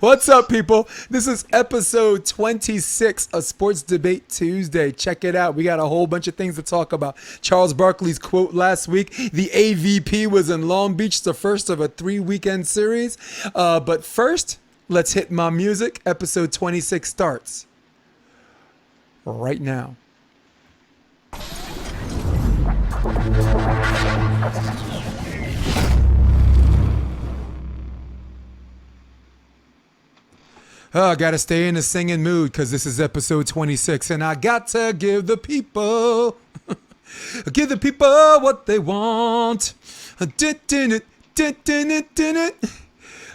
What's up, people? This is episode 26 of Sports Debate Tuesday. Check it out. We got a whole bunch of things to talk about. Charles Barkley's quote last week. The AVP was in Long Beach, the first of a 3-weekend series. But first, let's hit my music. Episode 26 starts right now. I gotta stay in the singing mood because this is episode 26, and I got to give the people what they want.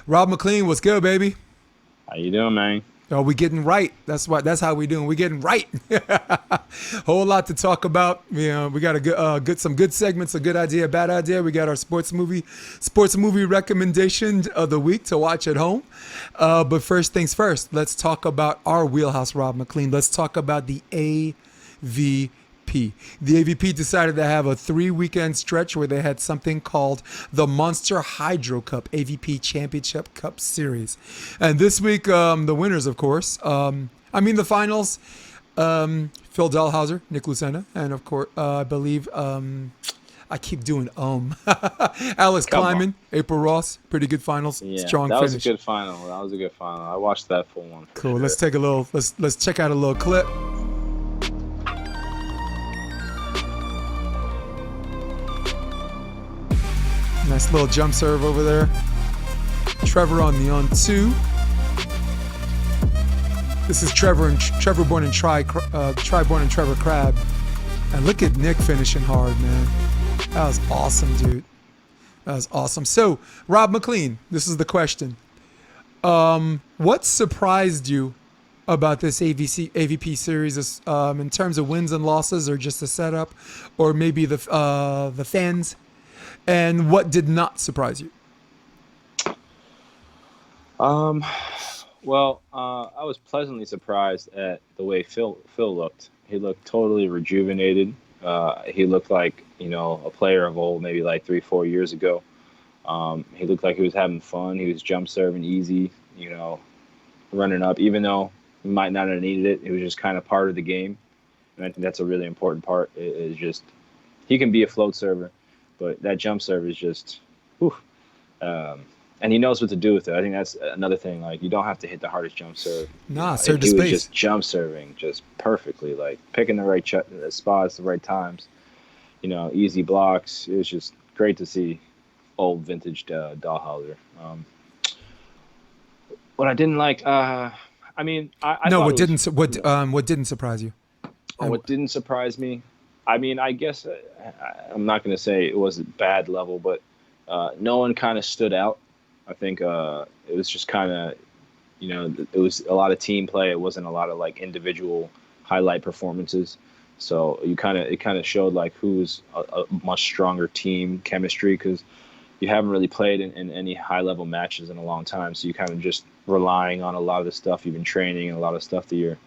Rob McLean, what's good, baby? How you doing, man? Oh, we getting right. That's how we doing. We getting right. Whole lot to talk about. You know, we got some good segments, a good idea, bad idea. We got our sports movie recommendation of the week to watch at home. But first things first, let's talk about our wheelhouse, Rob McLean. Let's talk about the AVP. The AVP decided to have a 3-weekend stretch where they had something called the Monster Hydro Cup, AVP Championship Cup Series. And this week, the winners, of course, the finals, Phil Dahlhauser, Nick Lucena, and of course, I believe, I keep doing Alex Kleiman, April Ross, pretty good finals. Yeah, strong that finish. was a good final. I watched that full one. Cool. Let's take a little. Let's check out a little clip. Nice little jump serve over there. Trevor on the on-2. This is Trevor born in Tri-born and Trevor Crabb. And look at Nick finishing hard, man. That was awesome, dude. That was awesome. So, Rob McLean, this is the question. What surprised you about this AVP series in terms of wins and losses, or just the setup, or maybe the fans? And what did not surprise you? Well, I was pleasantly surprised at the way Phil looked. He looked totally rejuvenated. He looked like, a player of old, maybe like 3-4 years ago. He looked like he was having fun. He was jump serving easy, running up, even though he might not have needed it. It was just kind of part of the game. And I think that's a really important part, is just he can be a float server, but that jump serve is just, whew. And he knows what to do with it. I think that's another thing. Like, you don't have to hit the hardest jump serve. Nah, serve to space. He was just jump serving just perfectly, like picking the right spots, the right times. Easy blocks. It was just great to see old vintage Dahlhauser. What I didn't like, I what didn't surprise you? What didn't surprise me? I guess I'm not going to say it was a bad level, but no one kind of stood out. I think it was just kind of, it was a lot of team play. It wasn't a lot of like individual highlight performances. So it kind of showed like who's a much stronger team chemistry, because you haven't really played in any high level matches in a long time. So you kind of just relying on a lot of the stuff you've been training and a lot of stuff that you're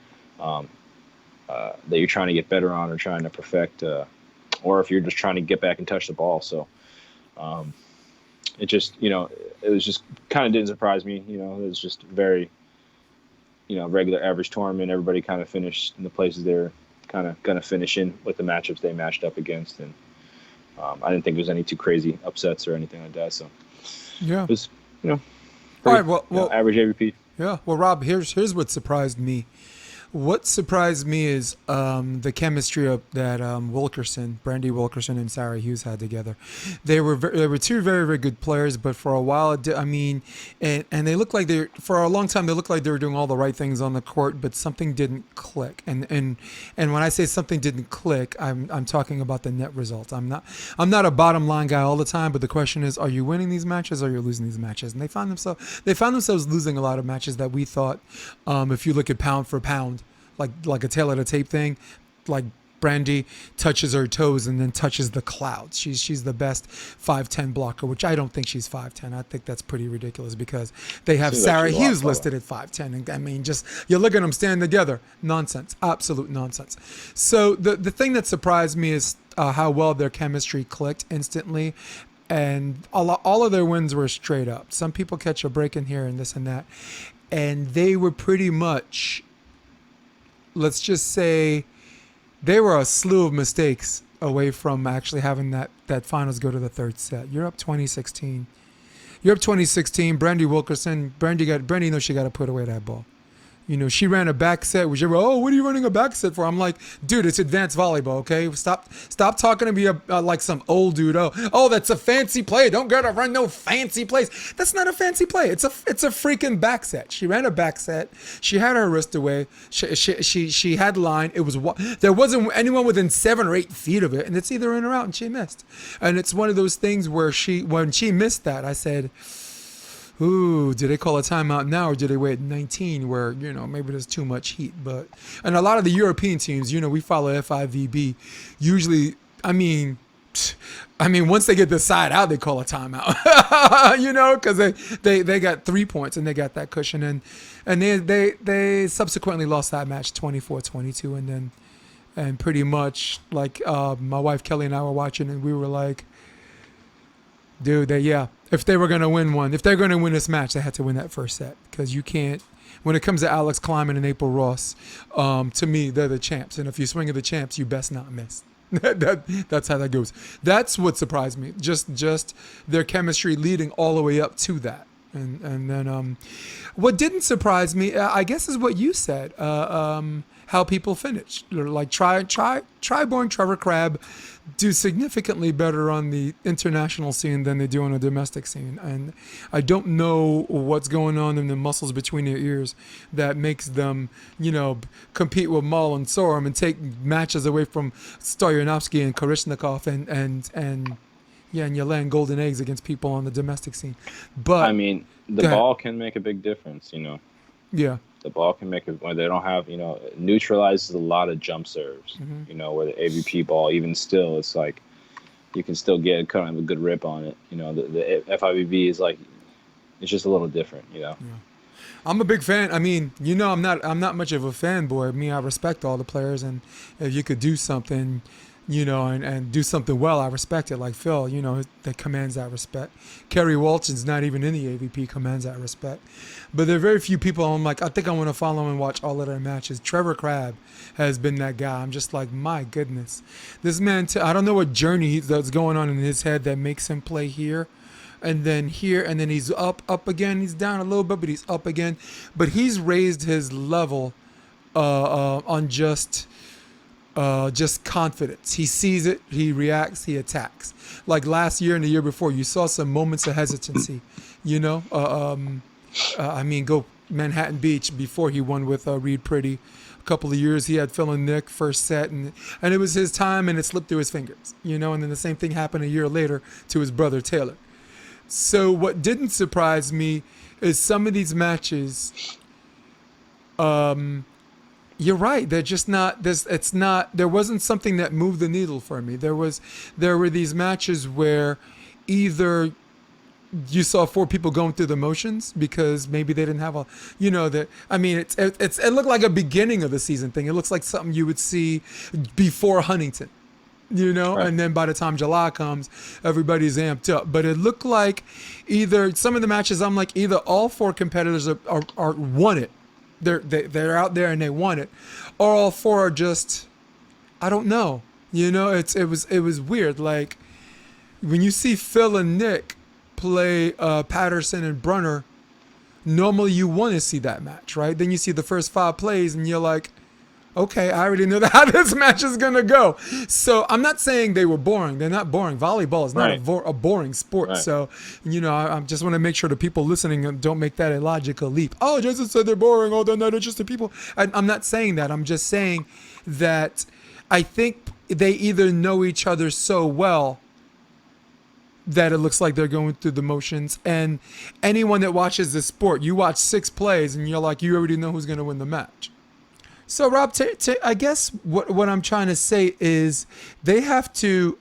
trying to get better on or trying to perfect, or if you're just trying to get back and touch the ball. So it just, it was just kind of didn't surprise me. It was just very, regular average tournament. Everybody kind of finished in the places they're kind of going to finish in with the matchups they matched up against. And I didn't think there was any too crazy upsets or anything like that. So yeah, it was, all right, well, average AVP. Yeah. Well, Rob, here's what surprised me. What surprised me is the chemistry that Brandy Wilkerson and Sarah Hughes had together. They were two very, very good players, but for a while, and they looked like for a long time they looked like they were doing all the right things on the court, but something didn't click. And when I say something didn't click, I'm talking about the net result. I'm not a bottom line guy all the time, but the question is, are you winning these matches or are you losing these matches? And they found themselves losing a lot of matches that we thought, if you look at pound for pound, like a tail of the tape thing, like Brandy touches her toes and then touches the clouds. She's the best 5'10" blocker, which I don't think she's 5'10". I think that's pretty ridiculous because they have Sarah Hughes listed at 5'10". And just you look at them standing together, nonsense, absolute nonsense. So the thing that surprised me is how well their chemistry clicked instantly. And all of their wins were straight up. Some people catch a break in here and this and that. and they were pretty much, let's just say, they were a slew of mistakes away from actually having that finals go to the third set. You're up 2016. Brandy Wilkerson. Brandy knows she got to put away that ball. You know, she ran a back set. Which oh, what are you running a back set for? I'm like, dude, it's advanced volleyball, okay? Stop talking to me like some old dude. Oh, that's a fancy play. Don't gotta run no fancy plays. That's not a fancy play. It's a freaking back set. She ran a back set. She had her wrist away. She had line. There wasn't anyone within 7 or 8 feet of it, and it's either in or out, and she missed. And it's one of those things where when she missed that, I said, ooh, did they call a timeout now or did they wait 19 where, you know, maybe there's too much heat? And a lot of the European teams, you know, we follow FIVB. Usually, I mean, once they get the side out, they call a timeout, you know, because they got 3 points and they got that cushion. And they subsequently lost that match 24-22. And pretty much like my wife Kelly and I were watching and we were like, dude, if they were going to win if they're going to win this match, they had to win that first set because you can't. When it comes to Alex Kleiman and April Ross, to me, they're the champs. And if you swing at the champs, you best not miss. That's how that goes. That's what surprised me. Just their chemistry leading all the way up to that. And then what didn't surprise me, I guess, is what you said, how people finish. Like Triborn, Trevor Crabb do significantly better on the international scene than they do on the domestic scene. And I don't know what's going on in the muscles between their ears that makes them, you know, compete with Mal and Sorum and take matches away from Stoyanovsky and Korishnikov and you're laying golden eggs against people on the domestic scene. But I mean, the ball can make a big difference, you know. Yeah. The ball can make it when they don't have, you know, it neutralizes a lot of jump serves, you know, where the AVP ball, even still, it's like you can still get kind of a good rip on it. You know, the FIVB is like, it's just a little different, you know. Yeah. I'm a big fan. I mean, you know, I'm not much of a fanboy. I respect all the players, and if you could do something, you know, and do something well, I respect it. Like Phil, you know, that commands that respect. Kerry Walton's not even in the AVP, commands that respect. But there are very few people I'm like, I think I want to follow and watch all of their matches. Trevor Crabb has been that guy. I'm just like, my goodness. This man, I don't know what journey that's going on in his head that makes him play here and then here, and then he's up again. He's down a little bit, but he's up again. But he's raised his level on just confidence. He sees it, he reacts, he attacks. Like last year and the year before, you saw some moments of hesitancy, you know. Go Manhattan Beach before he won with Reed Pretty. A couple of years he had Phil and Nick first set, and it was his time, and it slipped through his fingers, you know. And then the same thing happened a year later to his brother Taylor. So what didn't surprise me is some of these matches. You're right. They're just not. There wasn't something that moved the needle for me. There were these matches where either you saw 4 people going through the motions because maybe they didn't have it looked like a beginning of the season thing. It looks like something you would see before Huntington, you know, right. And then by the time July comes, everybody's amped up. But it looked like either some of the matches, I'm like, either all 4 competitors are won it. They're out there and they want it, or all 4 are just, I don't know. You know, it was weird. Like when you see Phil and Nick play Patterson and Brunner, normally you want to see that match, right? Then you see the first 5 plays and you're like, okay, I already know how this match is gonna go. So I'm not saying they were boring. They're not boring. Volleyball is not a boring sport. Right. So, you know, I just want to make sure the people listening don't make that illogical leap. Oh, Jason said they're boring. Oh, they're not interested people. I'm not saying that. I'm just saying that I think they either know each other so well that it looks like they're going through the motions. And anyone that watches this sport, you watch 6 plays and you're like, you already know who's going to win the match. So, Rob, I guess what I'm trying to say is they have to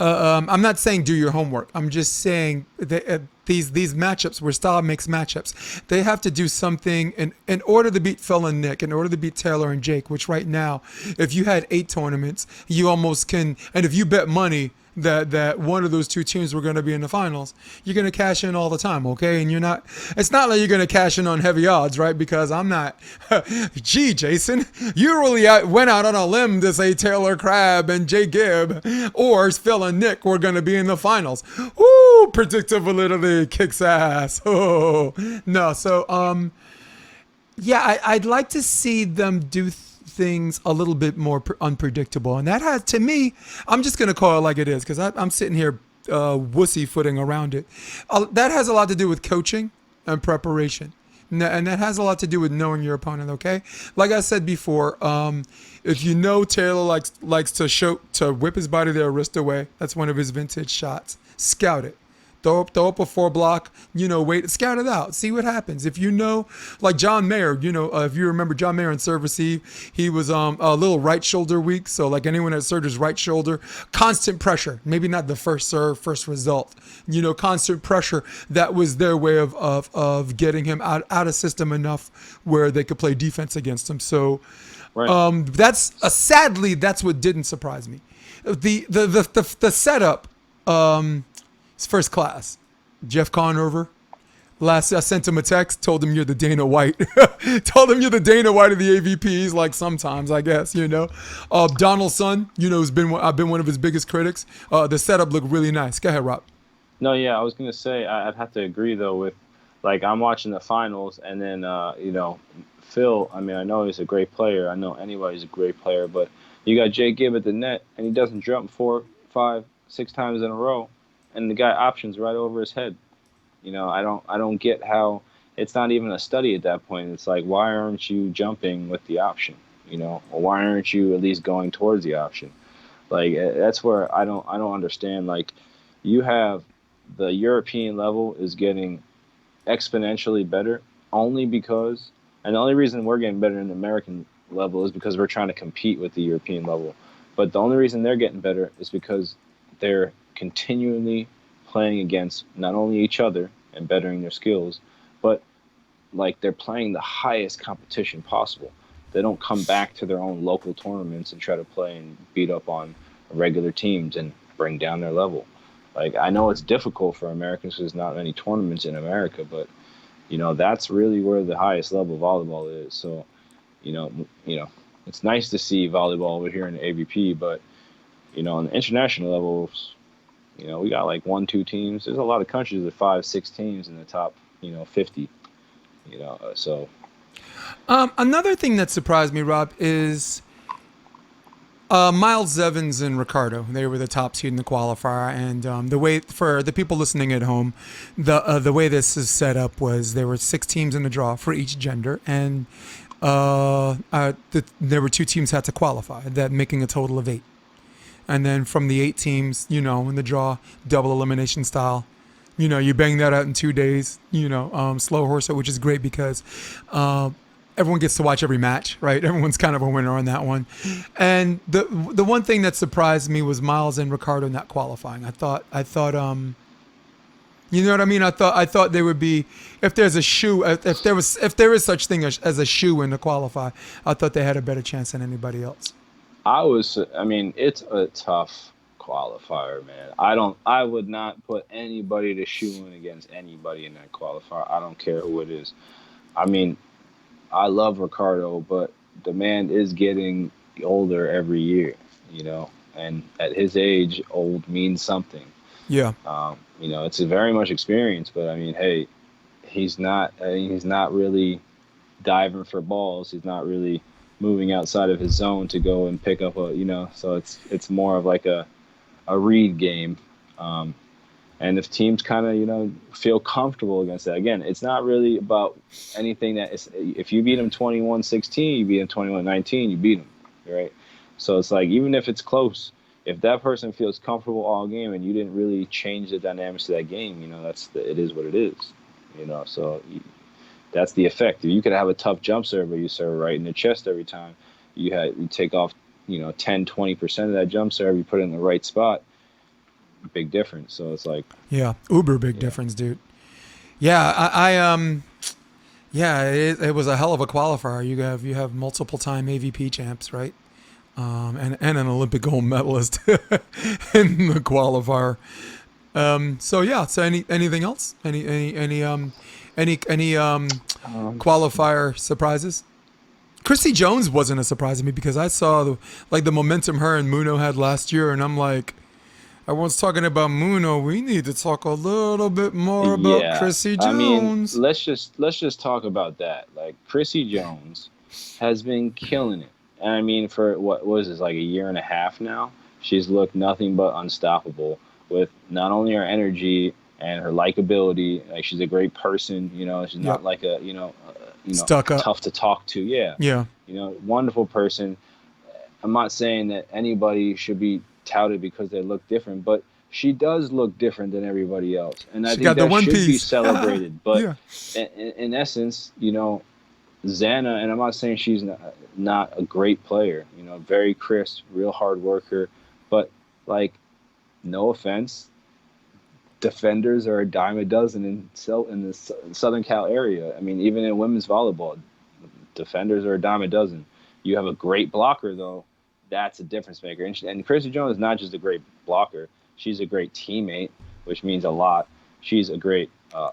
I'm not saying do your homework. I'm just saying that these matchups where style makes matchups, they have to do something in order to beat Phil and Nick, in order to beat Taylor and Jake, which right now, if you had 8 tournaments, you almost can, and if you bet money, that one of those two teams were going to be in the finals, you're going to cash in all the time, okay? And it's not like you're going to cash in on heavy odds, right? Because I'm not, gee, Jason, you really went out on a limb to say Taylor Crabb and Jay Gibb or Phil and Nick were going to be in the finals. Woo, predictive validity kicks ass. Oh, no. So, yeah, I'd like to see them do things a little bit more unpredictable, and that has, to me, I'm just gonna call it like it is because I'm sitting here wussy footing around it. That has a lot to do with coaching and preparation, and that has a lot to do with knowing your opponent. Okay, like I said before, if you know Taylor likes to whip his body their wrist away, that's one of his vintage shots. Scout it. Throw up a 4-block, wait, scout it out, see what happens. If you know, like John Mayer, if you remember John Mayer in service eve, he was a little right shoulder weak. So like anyone that served his right shoulder, constant pressure, maybe not the first serve, first result, constant pressure. That was their way of getting him out of system enough where they could play defense against him. So Right. that's sadly, that's what didn't surprise me. The setup, it's first class. Jeff Conover. I sent him a text, told him you're the Dana White. Told him you're the Dana White of the AVPs, like sometimes, I guess, Donaldson, I've been one of his biggest critics. The setup looked really nice. Go ahead, Rob. No, yeah, I was gonna say I'd have to agree though with, like, I'm watching the finals and then Phil. I mean, I know he's a great player. I know anybody's a great player, but you got Jay Gibb at the net and he doesn't jump 4, 5, 6 times in a row, and the guy options right over his head. I don't get how it's not even a study at that point. It's like, why aren't you jumping with the option? Or why aren't you at least going towards the option? Like, that's where I don't understand. Like, you have the European level is getting exponentially better only because, and the only reason we're getting better in the American level is because we're trying to compete with the European level. But the only reason they're getting better is because they're continually playing against not only each other and bettering their skills, but like they're playing the highest competition possible. They don't come back to their own local tournaments and try to play and beat up on regular teams and bring down their level. Like, I know it's difficult for Americans because there's not many tournaments in America, but that's really where the highest level of volleyball is. So, it's nice to see volleyball over here in the AVP, but on the international levels, we got like 1, 2 teams. There's a lot of countries with 5, 6 teams in the top, 50. So. Another thing that surprised me, Rob, is Miles Evans and Ricardo. They were the top seed in the qualifier, and the way, for the people listening at home, the way this is set up was there were 6 teams in the draw for each gender, and there were 2 teams had to qualify, that making a total of 8. And then from the 8 teams, in the draw, double elimination style, you bang that out in 2 days, slow horse it, which is great because everyone gets to watch every match, right? Everyone's kind of a winner on that one. And the one thing that surprised me was Miles and Ricardo not qualifying. I thought, you know what I mean? I thought they would be, if there's a shoe, if there is such thing as a shoe in to qualify, I thought they had a better chance than anybody else. It's a tough qualifier, man. I would not put anybody to shoe in against anybody in that qualifier. I don't care who it is. I love Ricardo, but the man is getting older every year, and at his age, old means something. Yeah. It's a very much experience, but hey, he's not really diving for balls. He's not really moving outside of his zone to go and pick up so it's more of like a read game. And if teams kind of, feel comfortable against that, again, it's not really about anything that is, if you beat them 21-16, you beat them 21-19, you beat them, right? So it's like, even if it's close, if that person feels comfortable all game and you didn't really change the dynamics of that game, it is what it is, so that's the effect. If you could have a tough jump serve where you serve right in the chest every time, you take off, 10-20% of that jump serve, you put it in the right spot, big difference. So it's like, yeah, uber big difference, dude. Yeah, it was a hell of a qualifier. You have multiple time AVP champs, right? and an Olympic gold medalist in the qualifier. So yeah. So anything else? Any qualifier surprises? Chrissy Jones wasn't a surprise to me because I saw the momentum her and Muno had last year, and I'm like, everyone's talking about Muno. We need to talk a little bit more about Yeah, Chrissy I mean, Jones. let's just talk about that. Like Chrissy Jones has been killing it. And I mean, for what was this, like a year and a half now? She's looked nothing but unstoppable with not only her energy and her likability. Like she's a great person. She's Yep. not like Stuck up. tough to talk to. Yeah, Yeah. wonderful person. I'm not saying that anybody should be touted because they look different, but she does look different than everybody else, and I She think got the that one should be piece. celebrated. But Yeah. in essence, Xana, and I'm not saying she's not a great player, very crisp, real hard worker, but like, no offense, defenders are a dime a dozen in the Southern Cal area. I mean, even in women's volleyball, defenders are a dime a dozen. You have a great blocker, though. That's a difference maker. And Chrissy Jones is not just a great blocker. She's a great teammate, which means a lot. She's a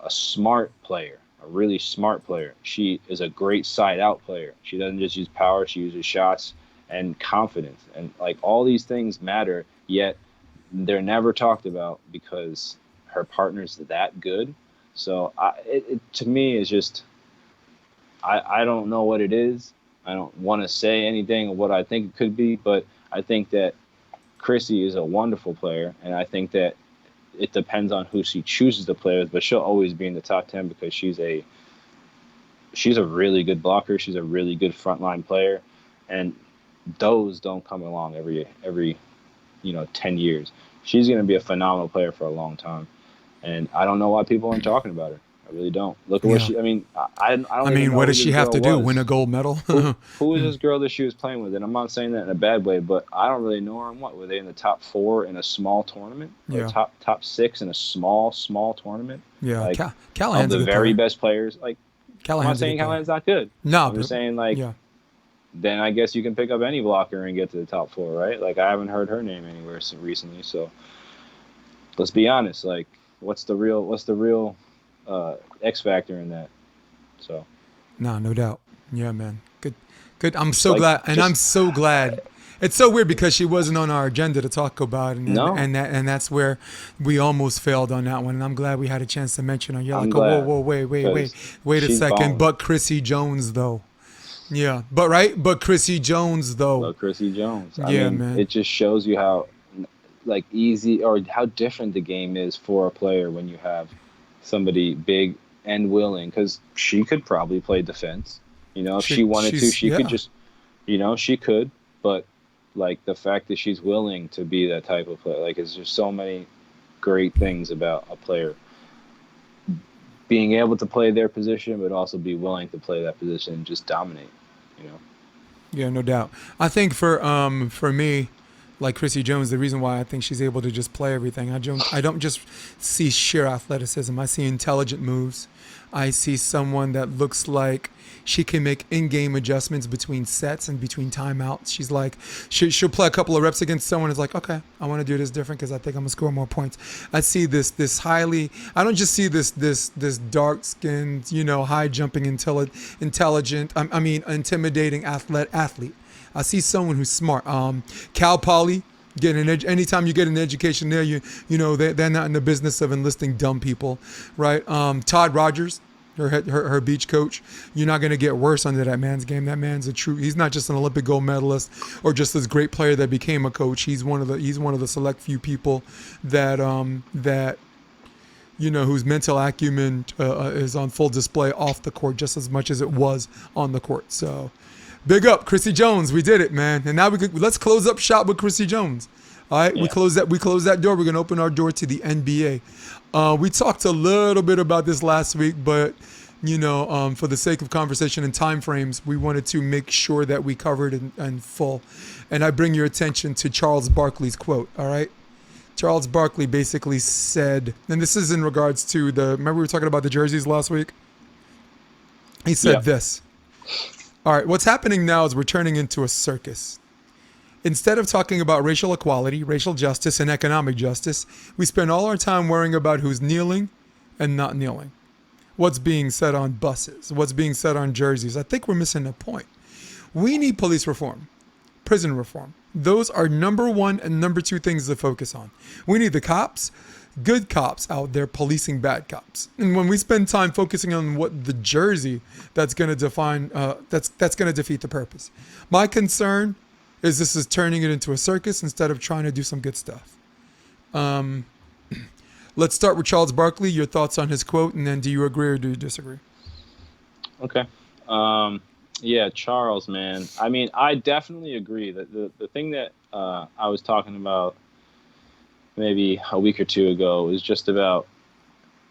smart player, a really smart player. She is a great side-out player. She doesn't just use power. She uses shots and confidence. And, like, all these things matter, yet they're never talked about because her partner's that good. So, to me, it's just I don't know what it is. I don't want to say anything of what I think it could be, but I think that Chrissy is a wonderful player, and I think that it depends on who she chooses to play with, but she'll always be in the top 10 because she's a really good blocker. She's a really good frontline player, and those don't come along every 10 years. She's going to be a phenomenal player for a long time, and I don't know why people aren't talking about her. I really don't. Look at what Yeah. I mean, I don't I even mean, know what who does she this have to girl do? was. Win a gold medal? Who was this girl that she was playing with? And I'm not saying that in a bad way, but I don't really know her in what. Were they in the top 4 in a small tournament? Or Yeah. top 6 in a small tournament? Yeah. Like, Callahan's of a the good very player. best players. Like, I'm not Callahan's a saying good player. Callahan's not good. No, I'm just but saying, like, yeah. then I guess you can pick up any blocker and get to the top 4, right? Like, I haven't heard her name anywhere recently, so let's be honest. Like, what's the real X factor in that? So No doubt. Yeah, man. Good. I'm just so like glad, and I'm just so glad. It's so weird because she wasn't on our agenda to talk about, no. and that's where we almost failed on that one. And I'm glad we had a chance to mention her. You're I'm like, oh, glad whoa, wait because a she's second. balling. But Chrissy Jones though. Yeah, but Chrissy Jones though. Love Chrissy Jones. I Yeah, mean, man. it just shows you how like easy or how different the game is for a player when you have somebody big and willing. Because she could probably play defense. If she wanted to, she could Yeah. just, she could. But like the fact that she's willing to be that type of player, like, it's just so many great things about a player being able to play their position, but also be willing to play that position and just dominate. Yeah, no doubt. I think for me, like Chrissy Jones, the reason why I think she's able to just play everything, I don't just see sheer athleticism. I see intelligent moves. I see someone that looks like she can make in-game adjustments between sets and between timeouts. She's like, she'll play a couple of reps against someone. It's like, okay, I want to do this different because I think I'm gonna score more points. I see this highly. I don't just see this dark-skinned, high-jumping, intelligent. I mean, intimidating athlete. I see someone who's smart. Cal Poly. Anytime you get an education there, they're not in the business of enlisting dumb people, right? Todd Rogers, her beach coach, you're not going to get worse under that man's game. That man's he's not just an Olympic gold medalist or just this great player that became a coach. He's one of the select few people that whose mental acumen is on full display off the court just as much as it was on the court. So big up, Chrissy Jones. We did it, man. And now let's close up shop with Chrissy Jones. All right, Yeah. we close that door. We're gonna open our door to the NBA. We talked a little bit about this last week, but for the sake of conversation and time frames, we wanted to make sure that we covered in full. And I bring your attention to Charles Barkley's quote. All right, Charles Barkley basically said, and this is in regards to remember we were talking about the jerseys last week. He said Yeah. this. All right, what's happening now is we're turning into a circus. Instead of talking about racial equality, racial justice, and economic justice, we spend all our time worrying about who's kneeling and not kneeling. What's being said on buses, what's being said on jerseys. I think we're missing a point. We need police reform, prison reform. Those are number one and number two things to focus on. We need the cops, good cops out there policing bad cops. And when we spend time focusing on what the jersey that's going to define, that's going to defeat the purpose. My concern is this is turning it into a circus instead of trying to do some good stuff. Let's start with Charles Barkley. Your thoughts on his quote, and then do you agree or do you disagree? Okay. Yeah, Charles, man. I mean, I definitely agree that the thing that I was talking about maybe a week or two ago is just about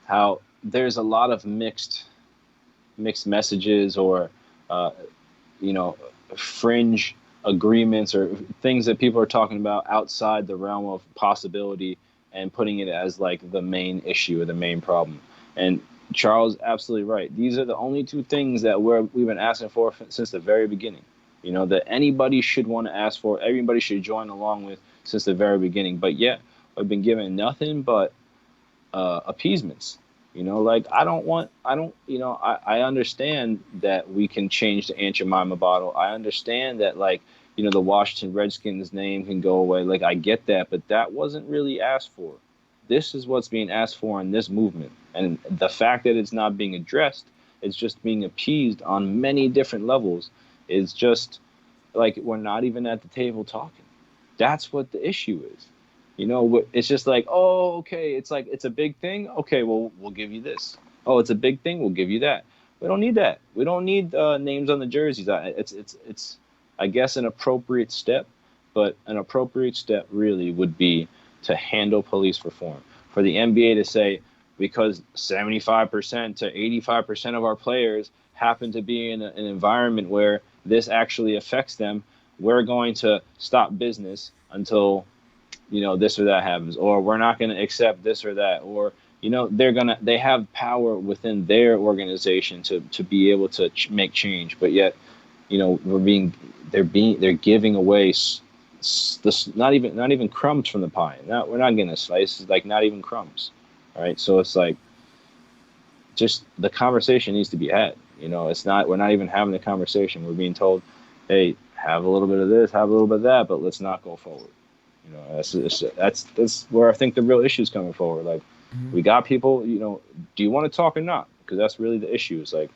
how there's a lot of mixed messages or, fringe agreements or things that people are talking about outside the realm of possibility and putting it as like the main issue or the main problem. And Charles, absolutely right. These are the only two things that we've been asking for since the very beginning, that anybody should want to ask for, everybody should join along with since the very beginning. But yet we've been given nothing but appeasements. I understand that we can change the Aunt Jemima bottle. I understand that, the Washington Redskins name can go away. Like, I get that, but that wasn't really asked for. This is what's being asked for in this movement. And the fact that it's not being addressed, it's just being appeased on many different levels, is just like we're not even at the table talking. That's what the issue is. It's just like, oh, okay, it's like it's a big thing. Okay, well, we'll give you this. Oh, it's a big thing. We'll give you that. We don't need that. We don't need names on the jerseys. It's I guess, an appropriate step, but an appropriate step really would be to handle police reform. For the NBA to say, because 75% to 85% of our players happen to be in an environment where this actually affects them, we're going to stop business until this or that happens, or we're not going to accept this or that, or they have power within their organization to be able to make change, but yet they're giving away this not even crumbs from the pie. We're not getting a slice. It's like not even crumbs. All right, so it's like just the conversation needs to be had. We're not even having the conversation. We're being told, hey, have a little bit of this, have a little bit of that, but let's not go forward. That's where I think the real issue is coming forward. Like, we got people, do you want to talk or not? Because that's really the issue. It's like,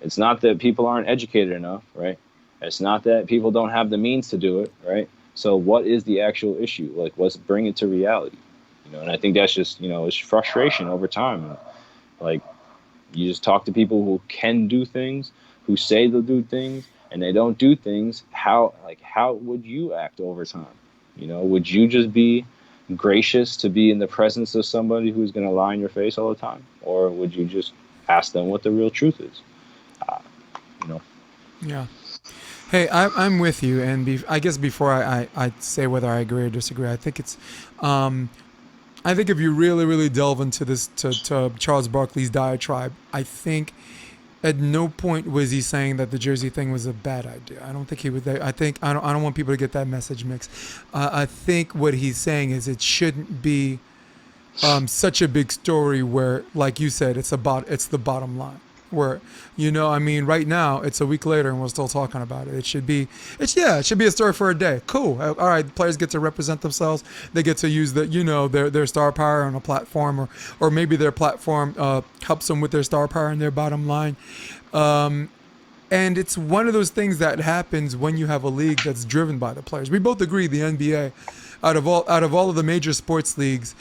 it's not that people aren't educated enough, right? It's not that people don't have the means to do it, right? So what is the actual issue? Like, let's bring it to reality, and I think that's just, it's frustration over time. And, like, you just talk to people who can do things, who say they'll do things, and they don't do things. How would you act over time? Would you just be gracious to be in the presence of somebody who's going to lie in your face all the time? Or would you just ask them what the real truth is? Yeah. Hey, I'm with you. And I guess before I say whether I agree or disagree, I think it's, I think if you really, really delve into this, to Charles Barkley's diatribe, I think at no point was he saying that the jersey thing was a bad idea. I don't think he would. I don't want people to get that message mixed. I think what he's saying is it shouldn't be such a big story where, like you said, it's the bottom line. Where, right now it's a week later and we're still talking about it. It should be a story for a day. Cool. All right, players get to represent themselves. They get to use their star power on a platform, or maybe their platform helps them with their star power and their bottom line. And it's one of those things that happens when you have a league that's driven by the players. We both agree the NBA, out of all of the major sports leagues,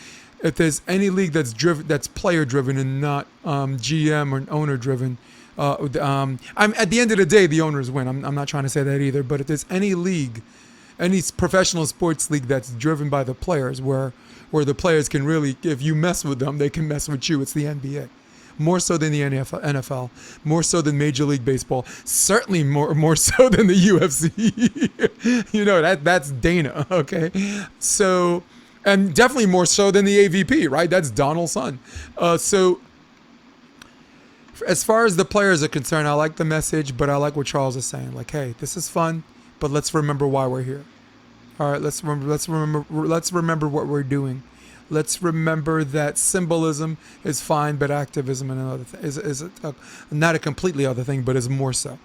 if there's any league that's player driven and not GM or owner driven, I'm at the end of the day the owners win. I'm not trying to say that either. But if there's any league, any professional sports league that's driven by the players, where the players can really, if you mess with them, they can mess with you, it's the NBA. More so than the NFL, more so than Major League Baseball, certainly more so than the UFC. That's Dana, okay? So. And definitely more so than the AVP, right? That's Donald's son. So as far as the players are concerned, I like the message, but I like what Charles is saying. Like, hey, this is fun, but let's remember why we're here. All right, let's remember what we're doing. Let's remember that symbolism is fine, but activism and another is not a completely other thing, but is more so.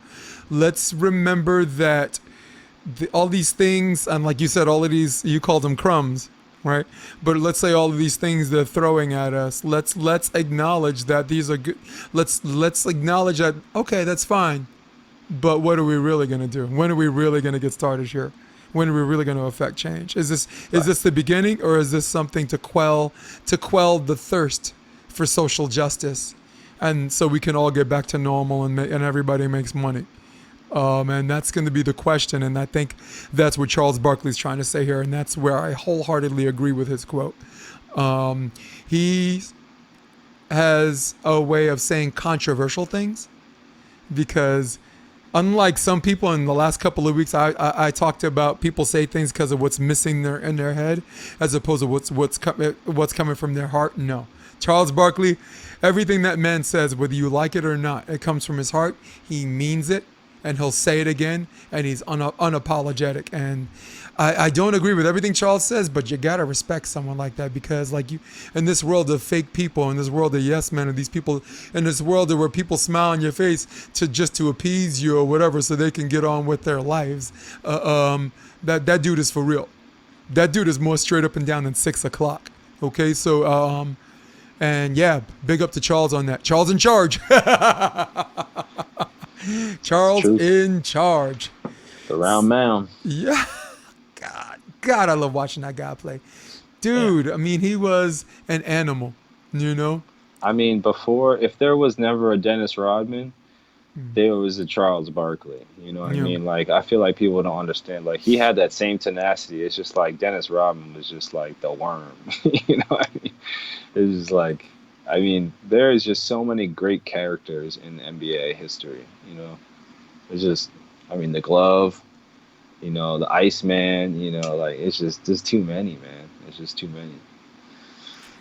Let's remember that all these things, and like you said, all of these, you called them crumbs, right? But let's say all of these things they're throwing at us. Let's acknowledge that these are good. Let's acknowledge that, okay, that's fine. But what are we really going to do? When are we really going to get started here? When are we really going to affect change? Is this the beginning, or is this something to quell the thirst for social justice, and so we can all get back to normal and everybody makes money? And that's going to be the question, and I think that's what Charles Barkley's trying to say here, and that's where I wholeheartedly agree with his quote. He has a way of saying controversial things because unlike some people in the last couple of weeks, I talked about people say things because of what's missing in their head, as opposed to what's coming from their heart. No, Charles Barkley, everything that man says, whether you like it or not, it comes from his heart. He means it, and he'll say it again, and he's unapologetic. And I don't agree with everything Charles says, but you gotta respect someone like that, because like you, in this world of fake people, in this world of yes men, and these people, in this world where people smile in your face to appease you or whatever, so they can get on with their lives, that dude is for real. That dude is more straight up and down than 6 o'clock. Okay, so and yeah, big up to Charles on that. Charles in charge. Charles in charge. The round mound. Yeah. God, I love watching that guy play. Dude, yeah. I mean, he was an animal, you know? I mean, before, if there was never a Dennis Rodman, there was a Charles Barkley. You know what I mean? Like, I feel like people don't understand. Like, he had that same tenacity. It's just like Dennis Rodman was just like the worm. You know what I mean? It's just like, I mean, there is just so many great characters in NBA history, you know? It's just, I mean, the glove, you know, the Iceman, you know, like, it's just, there's too many, man. It's just too many.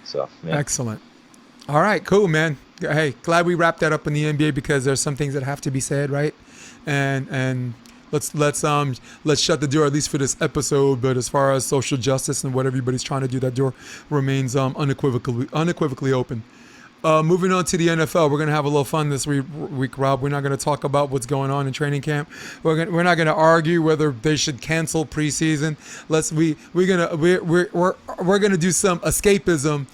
So, yeah. Excellent. All right, cool, man. Hey, glad we wrapped that up in the NBA, because there's some things that have to be said, right? And let's shut the door, at least for this episode. But as far as social justice and what everybody's trying to do, that door remains unequivocally open. Moving on to the NFL, we're going to have a little fun this week, Rob. We're not going to talk about what's going on in training camp. We're not going to argue whether they should cancel preseason. We're going to do some escapism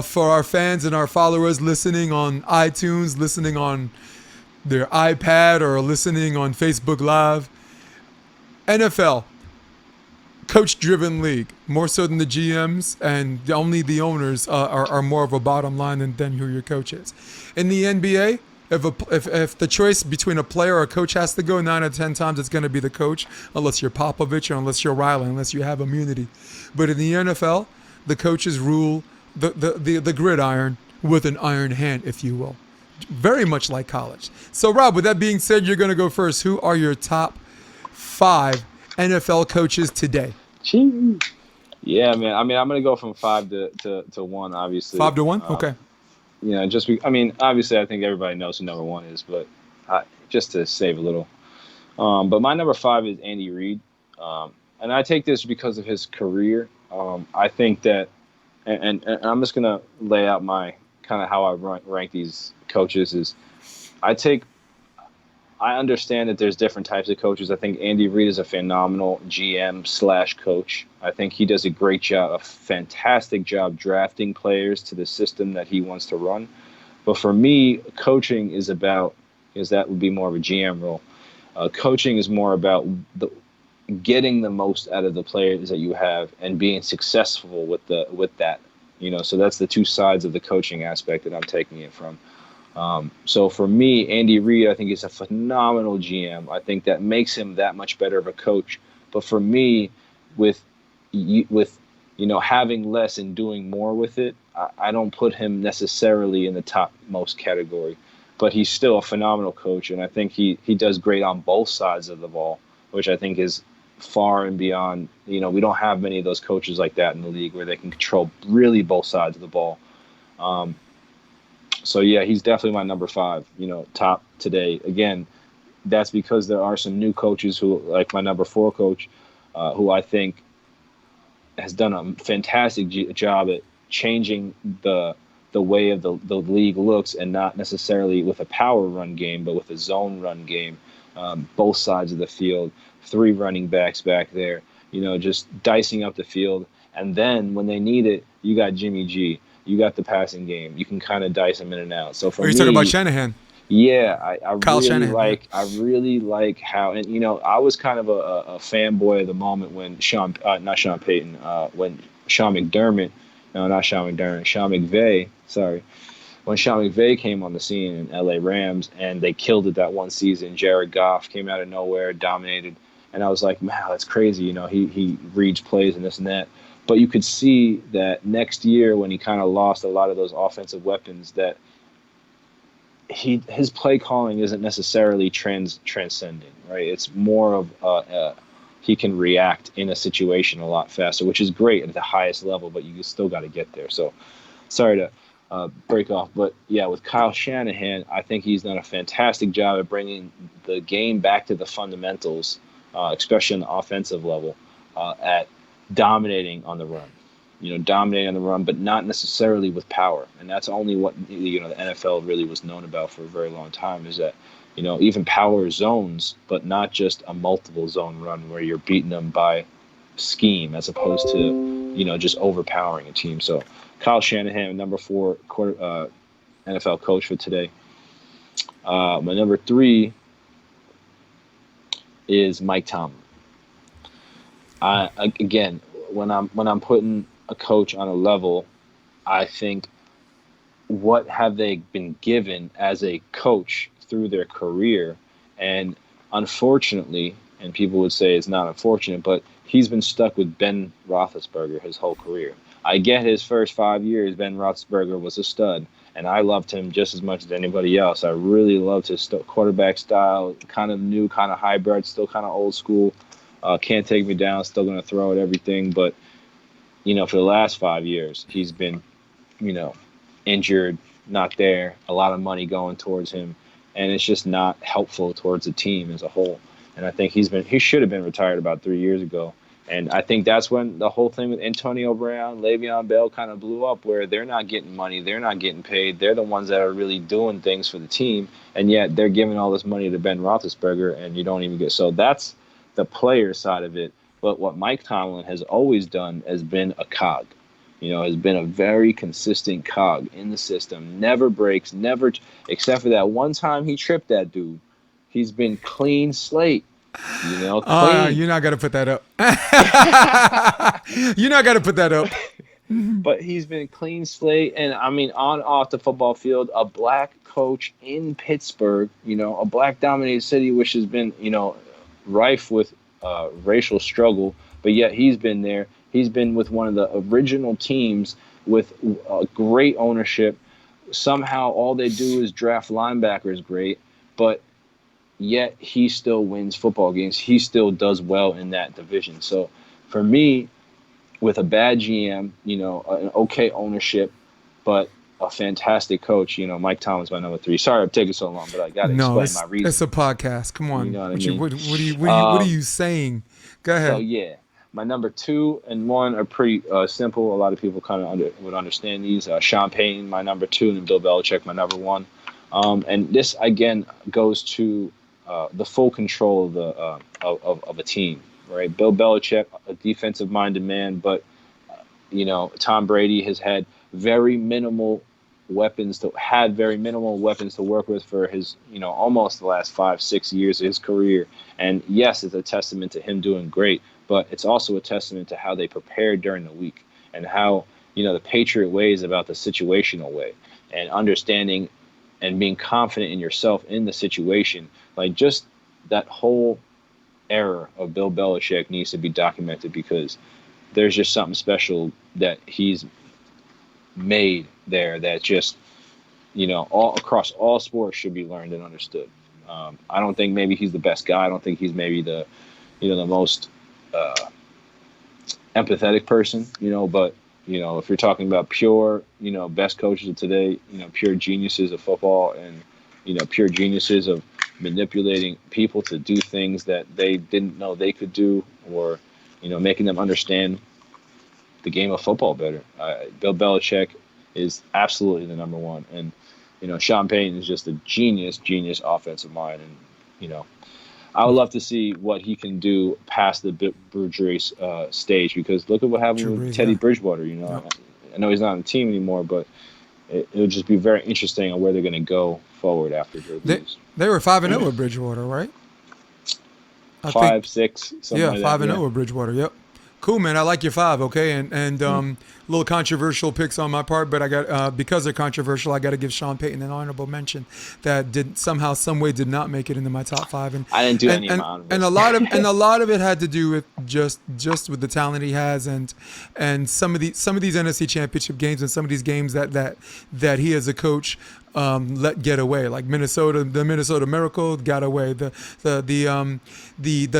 for our fans and our followers listening on iTunes, listening on their iPad, or listening on Facebook Live. NFL. Coach-driven league, more so than the GMs, and only the owners are more of a bottom line than who your coach is. In the NBA, if the choice between a player or a coach has to go, 9 out of 10 times it's going to be the coach, unless you're Popovich or unless you're Riley, unless you have immunity. But in the NFL, the coaches rule the gridiron with an iron hand, if you will. Very much like college. So, Rob, with that being said, you're going to go first. Who are your top 5 NFL coaches today? Yeah, man. I mean, I'm gonna go from 5 to 1, obviously. 5 to 1, okay. You know, obviously, I think everybody knows who number 1 is, but just to save a little. But my number 5 is Andy Reid, and I take this because of his career. I think that, and I'm just gonna lay out my kind of how I rank these coaches. Is I understand that there's different types of coaches. I think Andy Reid is a phenomenal GM/coach. I think he does a great job, a fantastic job drafting players to the system that he wants to run. But for me, coaching is about, because that would be more of a GM role. Coaching is more about getting the most out of the players that you have and being successful with that. You know, so that's the two sides of the coaching aspect that I'm taking it from. So for me, Andy Reid, I think, is a phenomenal GM. I think that makes him that much better of a coach. But for me, with having less and doing more with it, I don't put him necessarily in the top most category. But he's still a phenomenal coach, and I think he does great on both sides of the ball, which I think is far and beyond. You know, we don't have many of those coaches like that in the league where they can control really both sides of the ball. So, yeah, he's definitely my number 5, top today. Again, that's because there are some new coaches who, like my number 4 coach, who I think has done a fantastic job at changing the way of the league looks, and not necessarily with a power run game, but with a zone run game. Both sides of the field, three running backs back there, just dicing up the field. And then when they need it, you got Jimmy G. You got the passing game. You can kind of dice them in and out. So for Are you me, talking about Shanahan? yeah, I Kyle really Shanahan, yeah. like I really like how, and I was kind of a fanboy of the moment when not Sean Payton, when Sean McDermott, no, not Sean McDermott, Sean McVay, sorry, when Sean McVay came on the scene in LA Rams, and they killed it that one season. Jared Goff came out of nowhere, dominated, and I was like, man, that's crazy. He reads plays and this and that. But you could see that next year when he kind of lost a lot of those offensive weapons, that his play calling isn't necessarily transcending, right? It's more of he can react in a situation a lot faster, which is great at the highest level, but you still got to get there. So sorry to break off, but yeah, with Kyle Shanahan, I think he's done a fantastic job at bringing the game back to the fundamentals, especially on the offensive level, at dominating on the run. Dominating on the run, but not necessarily with power. And that's only what the NFL really was known about for a very long time, is that even power zones, but not just a multiple zone run where you're beating them by scheme as opposed to just overpowering a team. So Kyle Shanahan, number 4 NFL coach for today. My number 3 is Mike Tomlin. Again, when I'm putting a coach on a level, I think, what have they been given as a coach through their career? And unfortunately, and people would say it's not unfortunate, but he's been stuck with Ben Roethlisberger his whole career. I get his first 5 years, Ben Roethlisberger was a stud, and I loved him just as much as anybody else. I really loved his quarterback style, kind of new, kind of hybrid, still kind of old school. Can't take me down, still going to throw at everything. But, for the last 5 years, he's been, injured, not there, a lot of money going towards him, and it's just not helpful towards the team as a whole. And I think he should have been retired about 3 years ago. And I think that's when the whole thing with Antonio Brown, Le'Veon Bell kind of blew up, where they're not getting money, they're not getting paid, they're the ones that are really doing things for the team, and yet they're giving all this money to Ben Roethlisberger, and you don't even get. So that's the player side of it. But what Mike Tomlin has always done has been a cog. Has been a very consistent cog in the system. Never breaks, never, except for that one time he tripped that dude. He's been clean slate. Clean. You're not gonna put that up. You're not gonna put that up. But he's been clean slate, and I mean, on off the football field, a black coach in Pittsburgh. A black dominated city, which has been rife with racial struggle, but yet he's been there. He's been with one of the original teams with great ownership. Somehow all they do is draft linebackers great, but yet he still wins football games. He still does well in that division. So for me, with a bad GM, an okay ownership, but a fantastic coach, Mike Tomlin's my number 3. Sorry I'm taking so long, but I got to explain my reason. It's a podcast. Come on. You know what I mean? What are you saying? Go ahead. So yeah, my number 2 and 1 are pretty simple. A lot of people kind of would understand these. Sean Payton, my number 2, and Bill Belichick, my number 1. And this again goes to the full control of a team, right? Bill Belichick, a defensive-minded man, but Tom Brady has had very minimal weapons to work with for his almost the last 5-6 years of his career. And yes, it's a testament to him doing great, but it's also a testament to how they prepared during the week, and how the Patriot way is about the situational way, and understanding and being confident in yourself in the situation. Like, just that whole era of Bill Belichick needs to be documented, because there's just something special that he's made there that just, all across all sports should be learned and understood. I don't think maybe he's the best guy. I don't think he's maybe the most empathetic person, but, if you're talking about pure, best coaches of today, pure geniuses of football, and, pure geniuses of manipulating people to do things that they didn't know they could do, or, making them understand the game of football better. Bill Belichick is absolutely the number one, and Sean Payton is just a genius offensive mind, and I would love to see what he can do past the Brees stage, because look at what happened with Teddy Bridgewater. I know he's not on the team anymore, but it'll just be very interesting on where they're going to go forward after they were 5-0 with Bridgewater, right? 5-6, something like that. 5-0 with Bridgewater. Yep. Cool, man. I like your 5. Okay, and a little controversial picks on my part, but I got because they're controversial, I got to give Sean Payton an honorable mention that did somehow, some way, did not make it into my top 5. And I didn't do any of my honorables. And a lot of it had to do with just with the talent he has, and some of these NFC Championship games and some of these games that he as a coach let get away, like the Minnesota Miracle got away. The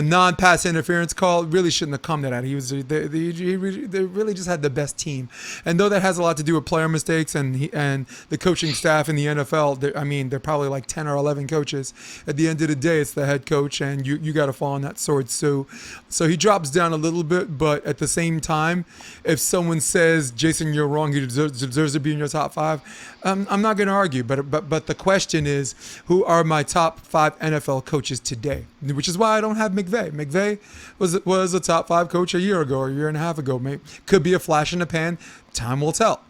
non-pass interference call really shouldn't have come to that. He really just had the best team, and though that has a lot to do with player mistakes and the coaching staff in the NFL, they're probably like 10 or 11 coaches. At the end of the day, it's the head coach, and you got to fall on that sword. So he drops down a little bit, but at the same time, if someone says, Jason, you're wrong, he deserves to be in your top 5, I'm not going to argue. But the question is, who are my top 5 NFL coaches today? Which is why I don't have McVay. McVay was a top 5 coach a year ago or a year and a half ago. Maybe could be a flash in the pan. Time will tell.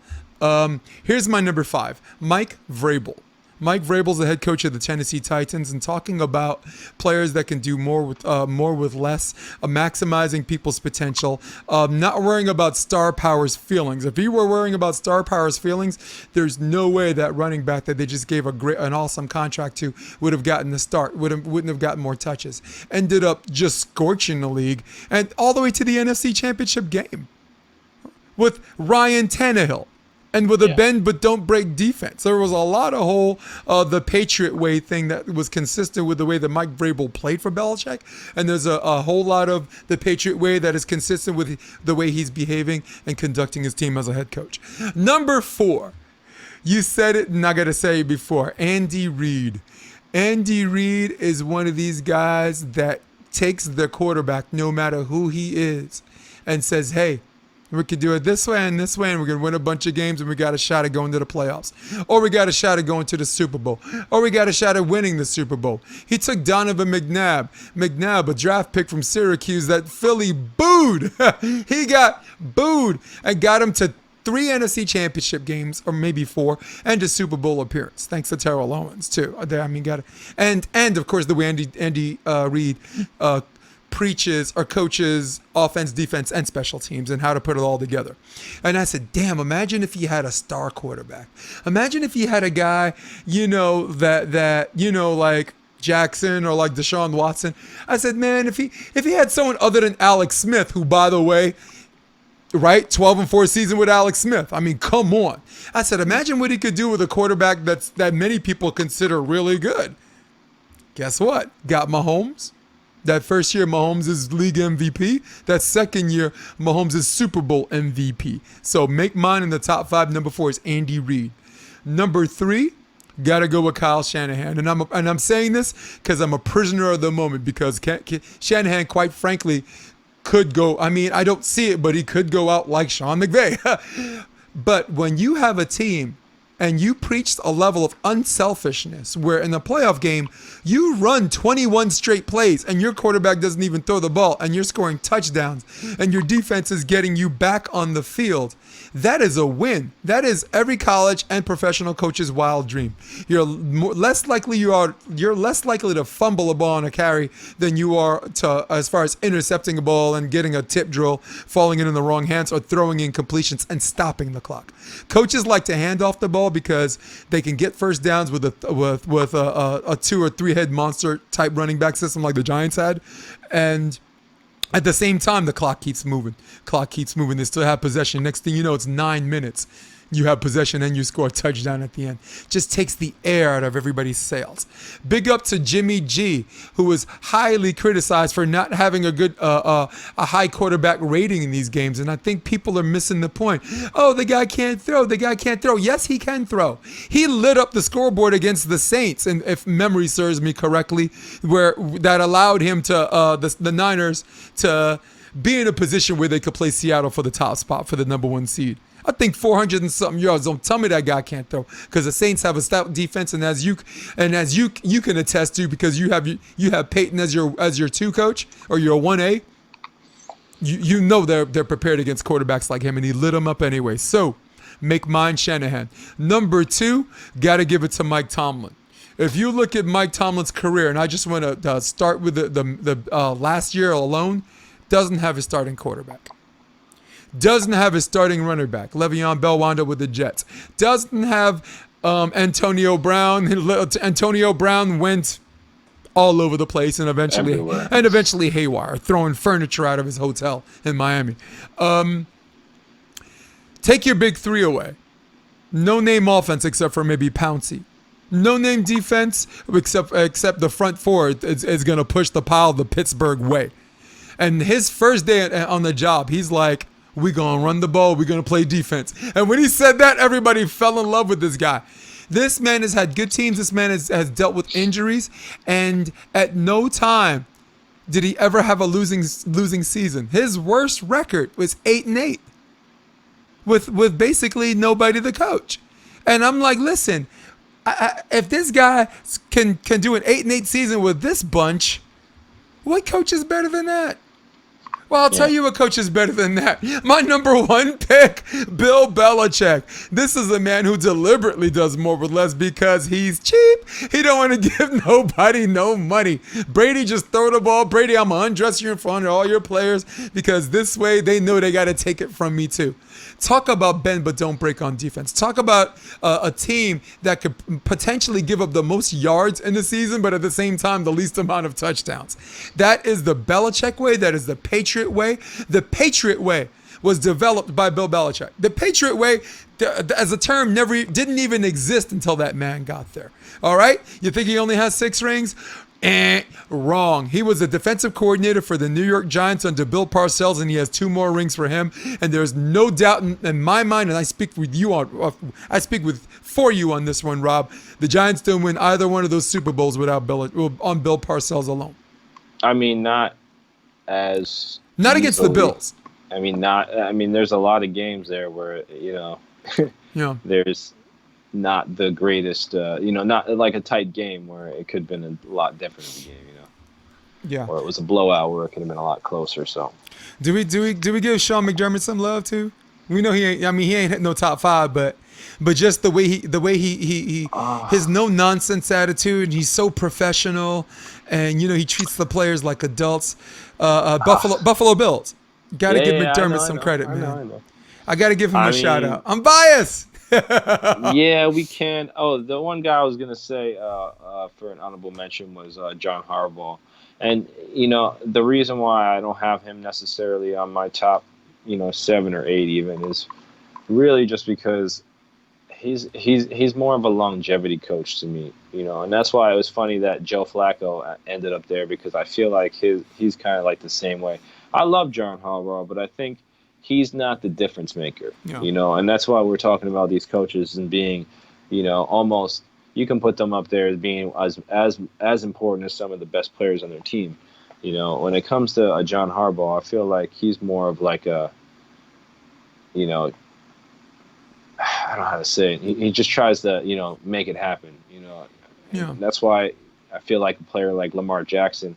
Here's my number 5, Mike Vrabel. Mike Vrabel's the head coach of the Tennessee Titans, and talking about players that can do more with less, maximizing people's potential, not worrying about star power's feelings. If he were worrying about star power's feelings, there's no way that running back that they just gave an awesome contract to would have gotten the start, wouldn't have gotten more touches. Ended up just scorching the league and all the way to the NFC Championship game with Ryan Tannehill. And with a bend but don't break defense. There was a lot of the Patriot way thing that was consistent with the way that Mike Vrabel played for Belichick. And there's a whole lot of the Patriot way that is consistent with the way he's behaving and conducting his team as a head coach. Number 4, you said it and I got to say it before, Andy Reid. Andy Reid is one of these guys that takes the quarterback, no matter who he is, and says, hey, we could do it this way, and we're going to win a bunch of games, and we got a shot at going to the playoffs. Or we got a shot at going to the Super Bowl. Or we got a shot at winning the Super Bowl. He took Donovan McNabb, a draft pick from Syracuse that Philly booed. He got booed and got him to 3 NFC Championship games, or maybe 4, and a Super Bowl appearance. Thanks to Terrell Owens, too. And of course, the way Andy Reid preaches or coaches offense, defense, and special teams and how to put it all together. And I said, damn, imagine if he had a star quarterback. Imagine if he had a guy, like Jackson or like Deshaun Watson. I said, man, if he had someone other than Alex Smith, who, by the way, right, 12-4 season with Alex Smith. I mean, come on. I said, imagine what he could do with a quarterback that many people consider really good. Guess what? Got Mahomes. That first year, Mahomes is league MVP. That second year, Mahomes is Super Bowl MVP. So make mine in the top 5. Number 4 is Andy Reid. Number 3, gotta go with Kyle Shanahan. And I'm saying this because I'm a prisoner of the moment, because Shanahan, quite frankly, could go. I mean, I don't see it, but he could go out like Sean McVay. But when you have a team and you preached a level of unselfishness where in the playoff game, you run 21 straight plays and your quarterback doesn't even throw the ball and you're scoring touchdowns and your defense is getting you back on the field, that is a win. That is every college and professional coach's wild dream. You're less likely to fumble a ball on a carry than you are to, as far as intercepting a ball and getting a tip drill, falling in the wrong hands, or throwing in completions and stopping the clock. Coaches like to hand off the ball because they can get first downs with a 2 or 3 head monster type running back system like the Giants had, and at the same time the clock keeps moving. They still have possession. Next thing you know, it's 9 minutes. You have possession and you score a touchdown at the end. Just takes the air out of everybody's sails. Big up to Jimmy G, who was highly criticized for not having a good, a high quarterback rating in these games. And I think people are missing the point. Oh, the guy can't throw. Yes, he can throw. He lit up the scoreboard against the Saints, and if memory serves me correctly, where that allowed him to, the Niners to be in a position where they could play Seattle for the top spot for the number 1 seed. I think 400 and something yards. Don't tell me that guy can't throw, because the Saints have a stout defense, and as you can attest to, because you have Peyton as your 2 coach, or your 1A. You know they're prepared against quarterbacks like him, and he lit them up anyway. So make mine Shanahan. Number 2, got to give it to Mike Tomlin. If you look at Mike Tomlin's career, and I just want to start with the last year alone, doesn't have his starting quarterback. Doesn't have his starting running back. Le'Veon Bell wound up with the Jets. Doesn't have Antonio Brown. Antonio Brown went all over the place and eventually haywire, throwing furniture out of his hotel in Miami. Take your big 3 away. No name offense except for maybe Pouncey. No name defense except the front 4 is going to push the pile the Pittsburgh way. And his first day on the job, he's like, we're going to run the ball. We're going to play defense. And when he said that, everybody fell in love with this guy. This man has had good teams. This man has dealt with injuries. And at no time did he ever have a losing season. His worst record was 8-8 with basically nobody the coach. And I'm like, listen, if this guy can do an 8-8 season with this bunch, what coach is better than that? Well, I'll tell you what coach is better than that. My number 1 pick, Bill Belichick. This is a man who deliberately does more with less because he's cheap. He don't want to give nobody no money. Brady, just throw the ball. Brady, I'm going to undress you in front of all your players because this way they know they got to take it from me too. Talk about bend but don't break on defense. Talk about a team that could potentially give up the most yards in the season, but at the same time, the least amount of touchdowns. That is the Belichick way. That is the Patriot way. The Patriot way was developed by Bill Belichick. The Patriot way, as a term, didn't even exist until that man got there. All right? You think he only has 6 rings? Wrong. He was a defensive coordinator for the New York Giants under Bill Parcells, and he has 2 more rings for him. And there's no doubt in my mind, and I speak for you on this one, Rob. The Giants didn't win either one of those Super Bowls on Bill Parcells alone. I mean, not against the Bills. I mean, there's a lot of games there where there's not the greatest, not like a tight game where it could have been a lot different in the game, Yeah. Or it was a blowout where it could have been a lot closer. So, do we give Sean McDermott some love too? We know he ain't. I mean, he ain't hit no top 5, but just the way he his no nonsense attitude. He's so professional, and he treats the players like adults. Buffalo Bills. Got to give McDermott some credit, man. I know. I got to give him a shout out. I'm biased. Yeah, we can. Oh, the one guy I was gonna say for an honorable mention was John Harbaugh, and the reason why I don't have him necessarily on my top, 7 or 8 even is really just because he's more of a longevity coach to me, and that's why it was funny that Joe Flacco ended up there, because I feel like he's kind of like the same way. I love John Harbaugh, but I think he's not the difference maker, and that's why we're talking about these coaches and being, almost, you can put them up there as being as important as some of the best players on their team. When it comes to a John Harbaugh, I feel like he's more of like a, I don't know how to say it. He just tries to, make it happen, Yeah. That's why I feel like a player like Lamar Jackson,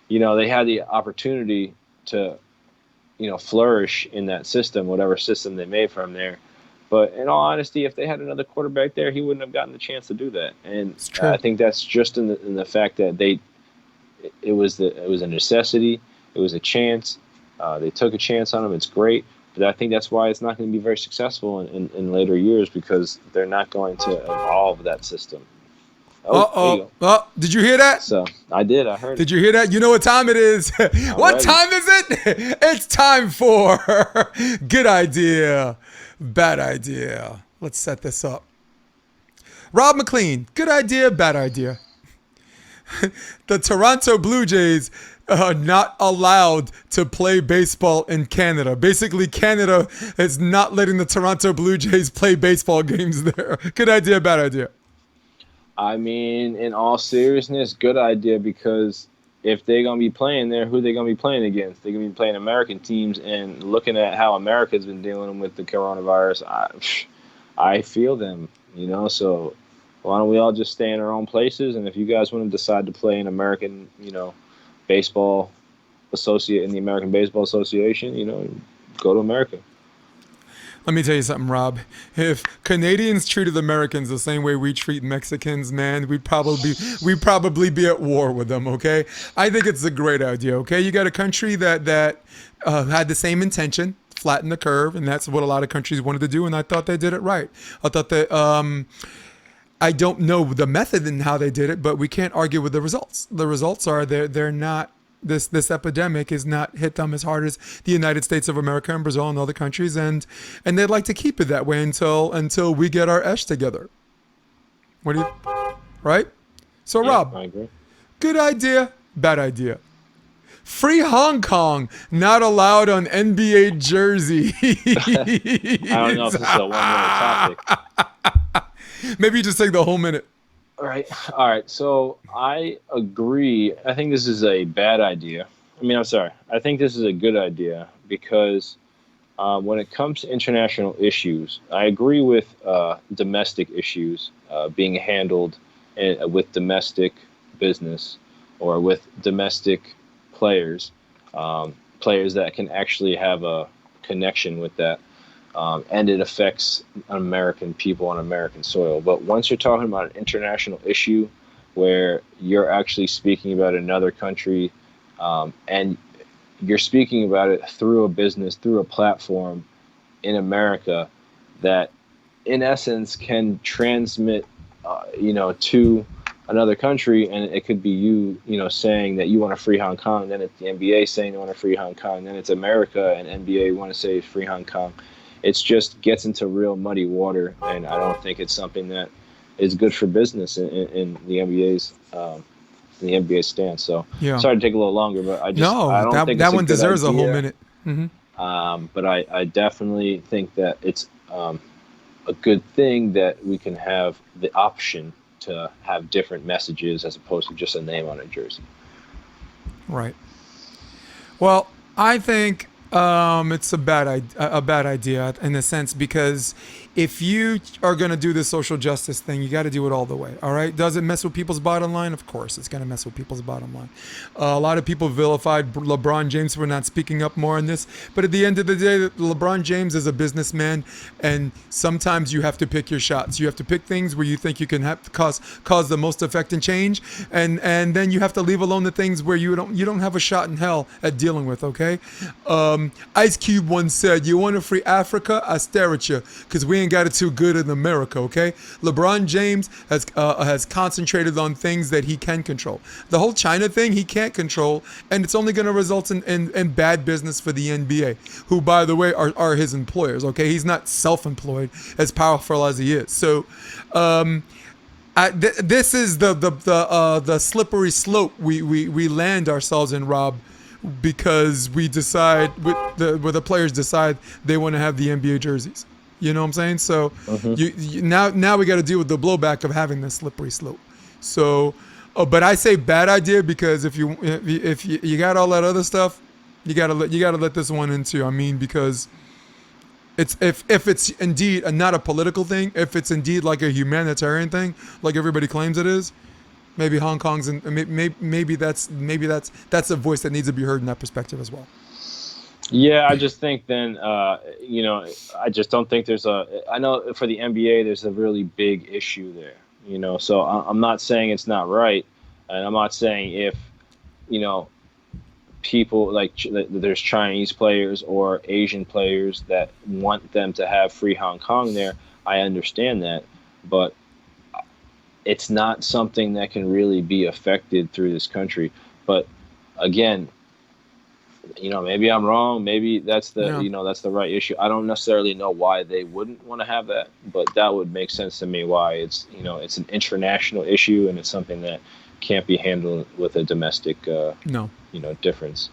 they had the opportunity to, flourish in that system, whatever system they made from there. But in all honesty, if they had another quarterback there, he wouldn't have gotten the chance to do that. And I think that's just in the fact that it was a necessity. It was a chance. They took a chance on him. It's great. But I think that's why it's not going to be very successful in later years, because they're not going to evolve that system. Oh, did you hear that? So I did. I heard it. Did you hear that? You know what time it is? What time is it? It's time for good idea, bad idea. Let's set this up. Rob McLean, good idea, bad idea. The Toronto Blue Jays are not allowed to play baseball in Canada. Basically, Canada is not letting the Toronto Blue Jays play baseball games there. Good idea, bad idea. I mean, in all seriousness, good idea, because if they're gonna be playing there, who they gonna be playing against? They're gonna be playing American teams, and looking at how America's been dealing with the coronavirus, I feel them, So why don't we all just stay in our own places? And if you guys want to decide to play in American, baseball associate in the American Baseball Association, go to America. Let me tell you something, Rob. If Canadians treated Americans the same way we treat Mexicans, man, we'd probably be at war with them. Okay, I think it's a great idea. Okay, you got a country that had the same intention, flatten the curve, and that's what a lot of countries wanted to do, and I thought they did it right. I thought that. I don't know the method and how they did it, but we can't argue with the results. The results are they're not. This epidemic has not hit them as hard as the United States of America and Brazil and other countries, and they'd like to keep it that way until we get our ish together. What do you, right? So Yeah, Rob, I agree. good idea, bad idea. Free Hong Kong not allowed on NBA jersey. I don't know if this is a 1 minute topic. Maybe you just take the whole minute. All right. So I agree. I think this is a bad idea. I'm sorry. I think this is a good idea because when it comes to international issues, I agree with domestic issues being handled with domestic business or with domestic players, players that can actually have a connection with that. And it affects American people on American soil. But once you're talking about an international issue where you're actually speaking about another country and you're speaking about it through a business, through a platform in America that in essence can transmit, to another country, and it could be you saying that you want to free Hong Kong, then it's the NBA saying they want to free Hong Kong, then it's America and NBA want to say free Hong Kong. It's just gets into real muddy water, and I don't think it's something that is good for business in the NBA stance. So Yeah. sorry to take a little longer, but I don't think that it's one a good deserves a whole idea. minute. Mm-hmm. But I definitely think that it's a good thing that we can have the option to have different messages as opposed to just a name on a jersey. Right. Well, I think it's a bad idea in a sense because if you are going to do the social justice thing, you got to do it all the way. All right. Does it mess with people's bottom line? Of course, it's going to mess with people's bottom line. A lot of people vilified LeBron James for not speaking up more on this. But at the end of the day, LeBron James is a businessman, and sometimes you have to pick your shots. You have to pick things where you think you can have cause the most effect and change, and then you have to leave alone the things where you don't have a shot in hell at dealing with. Okay. Ice Cube once said, "You want to free Africa? I stare at you because we ain't got it too good in America." Okay. LeBron James has concentrated on things that he can control. The whole China thing he can't control, and it's only going to result in bad business for the NBA, who, by the way, are his employers. Okay. He's not self-employed, as powerful as he is. So, this is the slippery slope we land ourselves in, Rob, because we decide where the players decide they want to have the NBA jerseys. You know what I'm saying? So now we got to deal with the blowback of having this slippery slope. So, but I say bad idea because if you got all that other stuff, you gotta let this one in too. I mean, because it's if it's indeed not a political thing, if it's indeed like a humanitarian thing, like everybody claims it is, maybe Hong Kong's and maybe that's a voice that needs to be heard in that perspective as well. Yeah, I just think then, I just don't think I know for the NBA, there's a really big issue there, so I'm not saying it's not right. And I'm not saying if, people like there's Chinese players or Asian players that want them to have free Hong Kong there. I understand that, but it's not something that can really be affected through this country. But again, maybe I'm wrong. Maybe that's that's the right issue. I don't necessarily know why they wouldn't want to have that, but that would make sense to me why it's an international issue and it's something that can't be handled with a domestic difference.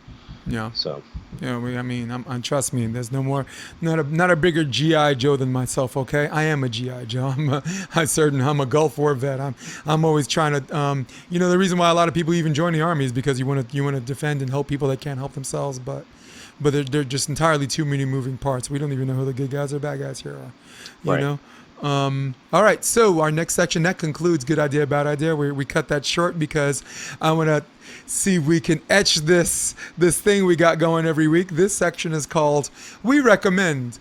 Yeah. So Yeah, I mean, trust me. There's no more, not a bigger GI Joe than myself. Okay, I am a GI Joe. I'm a Gulf War vet. I'm always trying to, the reason why a lot of people even join the army is because you want to defend and help people that can't help themselves. But they're just entirely too many moving parts. We don't even know who the good guys or bad guys here are. You right. know. All right, so our next section that concludes good idea, bad idea. We cut that short because I want to see if we can etch this thing we got going every week. This section is called "We Recommend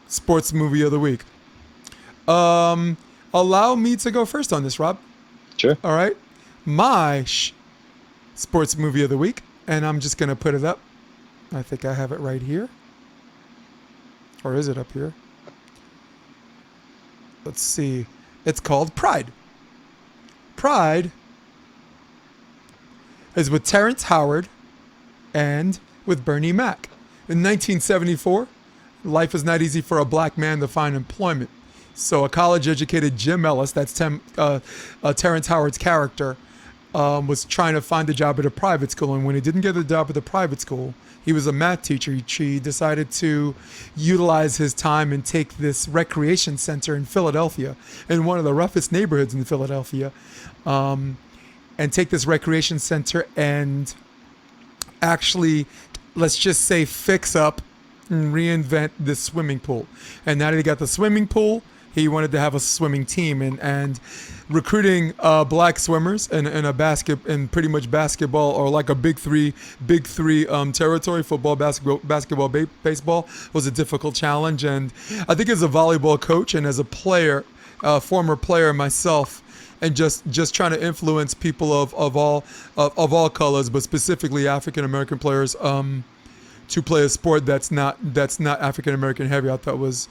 Sports Movie of the Week." Allow me to go first on this, Rob. Sure. All right, my sports movie of the week, and I'm just gonna put it up. I think I have it right here, or is it up here? Let's see. It's called Pride. Pride is with Terrence Howard and with Bernie Mac. In 1974, life is not easy for a black man to find employment. So a college-educated Jim Ellis, that's Terrence Howard's character, was trying to find a job at a private school. And when he didn't get a job at the private school, he was a math teacher. He decided to utilize his time and take this recreation center in Philadelphia, in one of the roughest neighborhoods in Philadelphia, and take this recreation center and actually, let's just say, fix up and reinvent this swimming pool. And now that he got the swimming pool, he wanted to have a swimming team, and recruiting black swimmers in pretty much basketball, or like a big three territory: football, basketball, baseball, was a difficult challenge. And I think as a volleyball coach and as a player, former player myself, and just trying to influence people of all colors, but specifically African American players, to play a sport that's not African American heavy, I thought was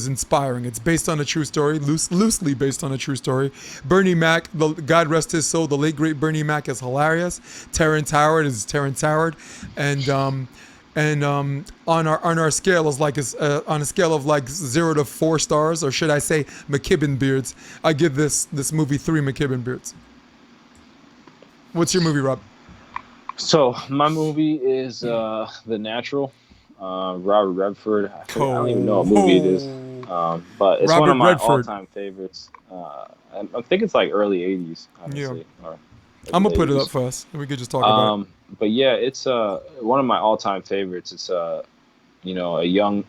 inspiring. It's based on a true story, loosely based on a true story. Bernie Mac, God rest his soul, the late great Bernie Mac, is hilarious. Terrence Howard is Terrence Howard, and on our scale is on a scale of like 0 to 4 stars, or should I say McKibben beards, I give this movie 3 McKibben beards. What's your movie, Rob? So my movie is The Natural. Robert Redford. I don't even know what movie it is, but it's one of my all-time favorites. I think it's like early '80s, honestly. Yeah. I'm gonna put it up for us, and we could just talk about it. But yeah, it's one of my all-time favorites. It's a young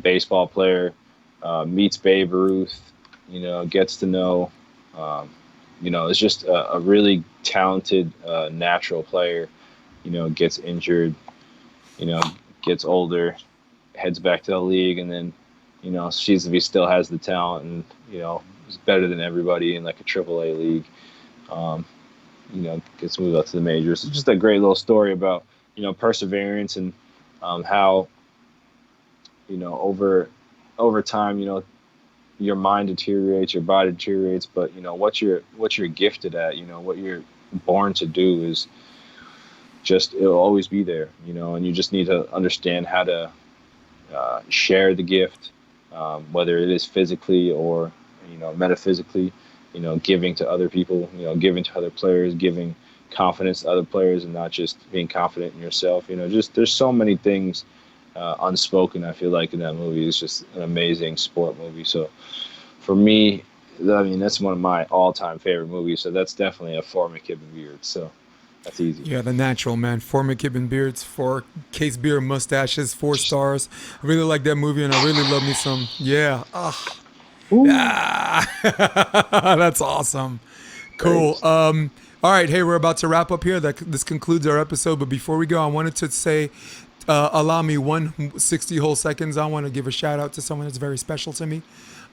baseball player meets Babe Ruth. Gets to know. Is just a really talented natural player. Gets injured, gets older, heads back to the league, and then, sees if he still has the talent, and, is better than everybody in like a AAA league. Gets moved up to the majors. It's just a great little story about, perseverance and how, over time, your mind deteriorates, your body deteriorates, but what you're gifted at, what you're born to do is just, it'll always be there, and you just need to understand how to share the gift, whether it is physically or metaphysically, giving to other people, giving to other players, giving confidence to other players, and not just being confident in yourself. Just there's so many things unspoken, I feel like, in that movie. It's just an amazing sport movie. So for me, that's one of my all-time favorite movies. So that's definitely a 4 McKibben beards. So that's easy. Yeah, The Natural, man. 4 McKibben beards, 4 case beer mustaches, 4 stars. I really like that movie, and I really love me some. Yeah. That's awesome. Cool. All right. Hey, we're about to wrap up here. This concludes our episode. But before we go, I wanted to say, allow me 160 whole seconds. I want to give a shout out to someone that's very special to me,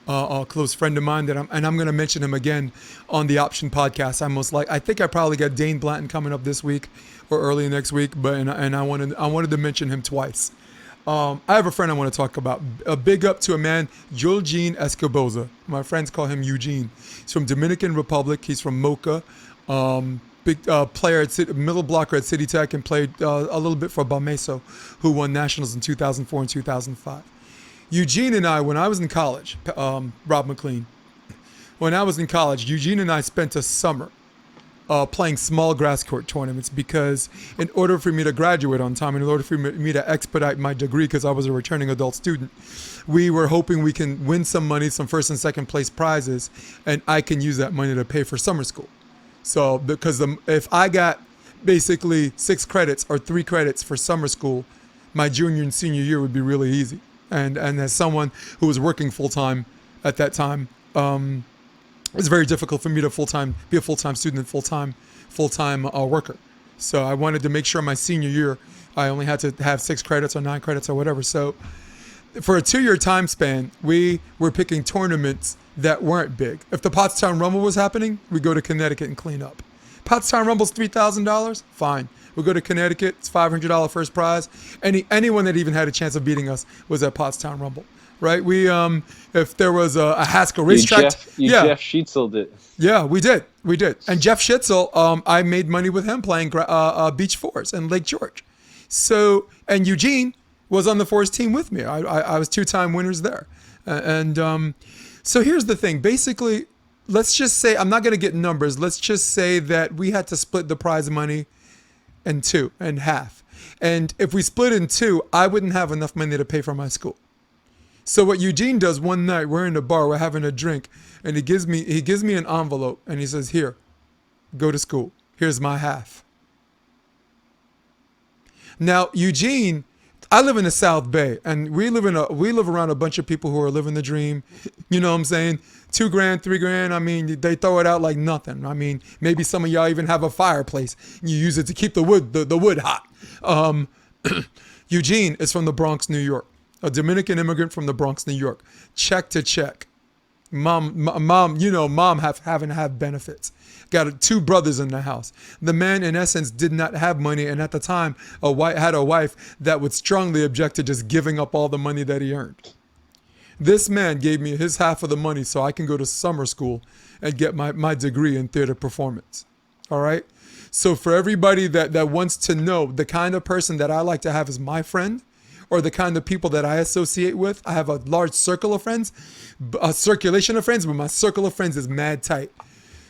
a close friend of mine I'm going to mention him again on the Option Podcast. I think I probably got Dane Blanton coming up this week or early next week, but I wanted to mention him twice. I have a friend I want to talk about. A big up to a man, Eugene Escoboza. My friends call him Eugene. He's from Dominican Republic. He's from Mocha. Big player at middle blocker at City Tech, and played a little bit for Bameso, who won nationals in 2004 and 2005. Eugene and I, when I was in college, Rob McLean, when I was in college, Eugene and I spent a summer playing small grass court tournaments because in order for me to graduate on time, in order for me to expedite my degree because I was a returning adult student, we were hoping we can win some money, some first and second place prizes, and I can use that money to pay for summer school. So because if I got basically 6 credits or 3 credits for summer school, my junior and senior year would be really easy. And as someone who was working full time at that time, it's very difficult for me to be a full-time student, full-time worker. So I wanted to make sure my senior year, I only had to have 6 credits or 9 credits or whatever. So for a 2-year time span, we were picking tournaments that weren't big. If the Pottstown Rumble was happening, we go to Connecticut and clean up. Pottstown Rumble's $3,000, fine. We go to Connecticut, it's $500 first prize. Anyone that even had a chance of beating us was at Pottstown Rumble. Right, we if there was a Haskell racetrack, Jeff Schietzel did. Yeah, we did, and Jeff Schietzel, I made money with him playing beach fours in Lake George. So, and Eugene was on the fours team with me. I was 2-time winners there, and so here's the thing. Basically, let's just say I'm not going to get numbers. Let's just say that we had to split the prize money in half, and if we split in 2, I wouldn't have enough money to pay for my school. So what Eugene does one night, we're in a bar, we're having a drink, and he gives me an envelope, and he says, "Here, go to school. Here's my half." Now Eugene, I live in the South Bay, and we live around a bunch of people who are living the dream. You know what I'm saying? $2,000, $3,000. I mean, they throw it out like nothing. I mean, maybe some of y'all even have a fireplace. You use it to keep the wood hot. Eugene is from the Bronx, New York. A Dominican immigrant from the Bronx, New York. Check to check. Mom, you know, mom having to have benefits. Got 2 brothers in the house. The man, in essence, did not have money, and at the time, had a wife that would strongly object to just giving up all the money that he earned. This man gave me his half of the money so I can go to summer school and get my degree in theater performance. All right? So for everybody that wants to know the kind of person that I like to have as my friend, or the kind of people that I associate with, I have a large circle of friends, a circulation of friends, but my circle of friends is mad tight.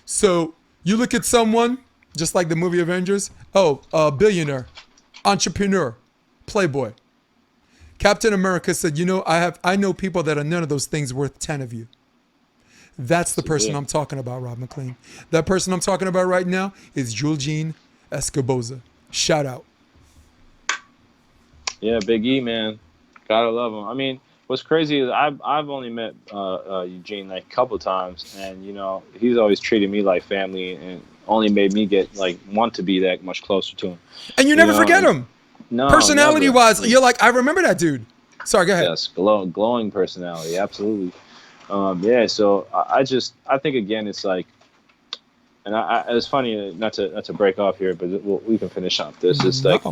So you look at someone, just like the movie Avengers, a billionaire, entrepreneur, playboy. Captain America said, you know, I know people that are none of those things worth 10 of you. That's the person I'm talking about, Rob McLean. That person I'm talking about right now is Julgene Escoboza. Shout out. Yeah, Big E, man. Gotta love him. I mean, what's crazy is I've only met Eugene like a couple times, and you know he's always treated me like family, and only made me want to be that much closer to him. And you never forget him. No, personality-wise, you're like, I remember that dude. Sorry, go ahead. Yes, glowing personality, absolutely. Yeah, so I think again, it's like, and it's funny not to break off here, but we can finish off this. It's like.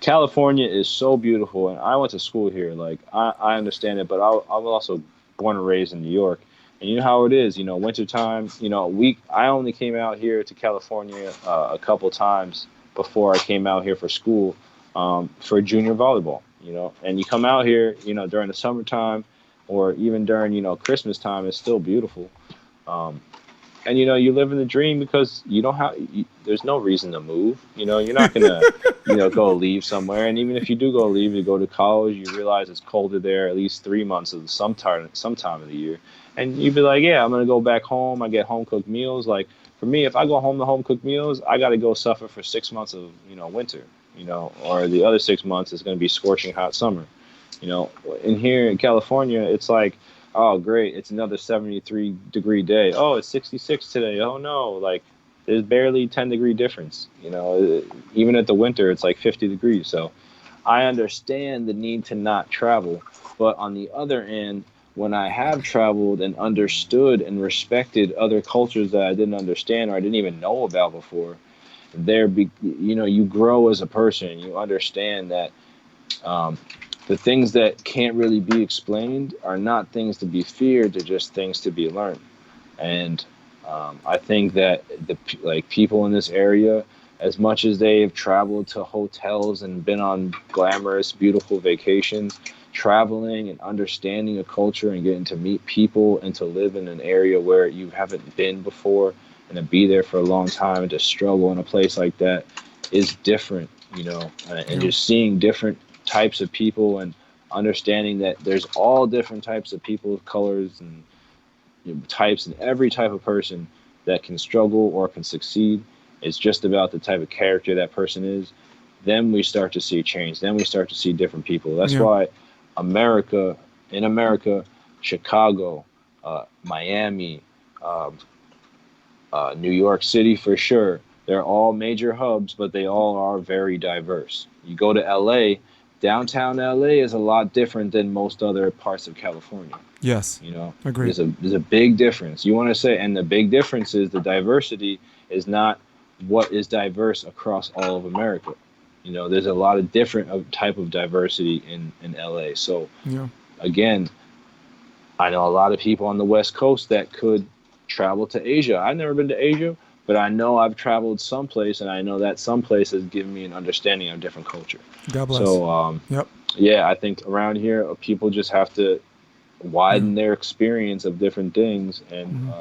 California is so beautiful, and I went to school here. Like, I understand it, but I was also born and raised in New York. And you know how it is, you know, wintertime, you know, I only came out here to California a couple times before I came out here for school for junior volleyball, you know. And you come out here, you know, during the summertime or even during, you know, Christmas time, it's still beautiful. And, you know, you live in the dream because there's no reason to move. You know, you're not going to, you know, go leave somewhere. And even if you do go leave, you go to college, you realize it's colder there at least 3 months of some time of the year. And you'd be like, yeah, I'm going to go back home. I get home cooked meals. Like, for me, if I go home to home cooked meals, I got to go suffer for 6 months of, you know, winter, you know, or the other 6 months is going to be scorching hot summer. You know, in here in California, it's like, oh, great, it's another 73-degree day. Oh, it's 66 today. Oh, no, like, there's barely 10-degree difference. You know, even at the winter, it's like 50 degrees. So I understand the need to not travel. But on the other end, when I have traveled and understood and respected other cultures that I didn't understand or I didn't even know about before, you know, you grow as a person. You understand that the things that can't really be explained are not things to be feared. They're just things to be learned. And I think that people in this area, as much as they've traveled to hotels and been on glamorous, beautiful vacations, traveling and understanding a culture and getting to meet people and to live in an area where you haven't been before and to be there for a long time and to struggle in a place like that is different, and just seeing different types of people and understanding that there's all different types of people, colors and types, and every type of person that can struggle or can succeed. It's just about the type of character that person is. Then we start to see change. Then we start to see different people. That's why in America, Chicago, Miami, New York City for sure, they're all major hubs, but they all are very diverse. You go to LA, downtown LA is a lot different than most other parts of California. Yes. Agreed. There's a big difference. You want to say, and the big difference is the diversity is not what is diverse across all of America. There's a lot of different type of diversity in LA. So again, I know a lot of people on the West Coast that could travel to Asia. I've never been to Asia, but I know I've traveled someplace, and I know that someplace has given me an understanding of different culture. God bless. So, I think around here, people just have to widen their experience of different things and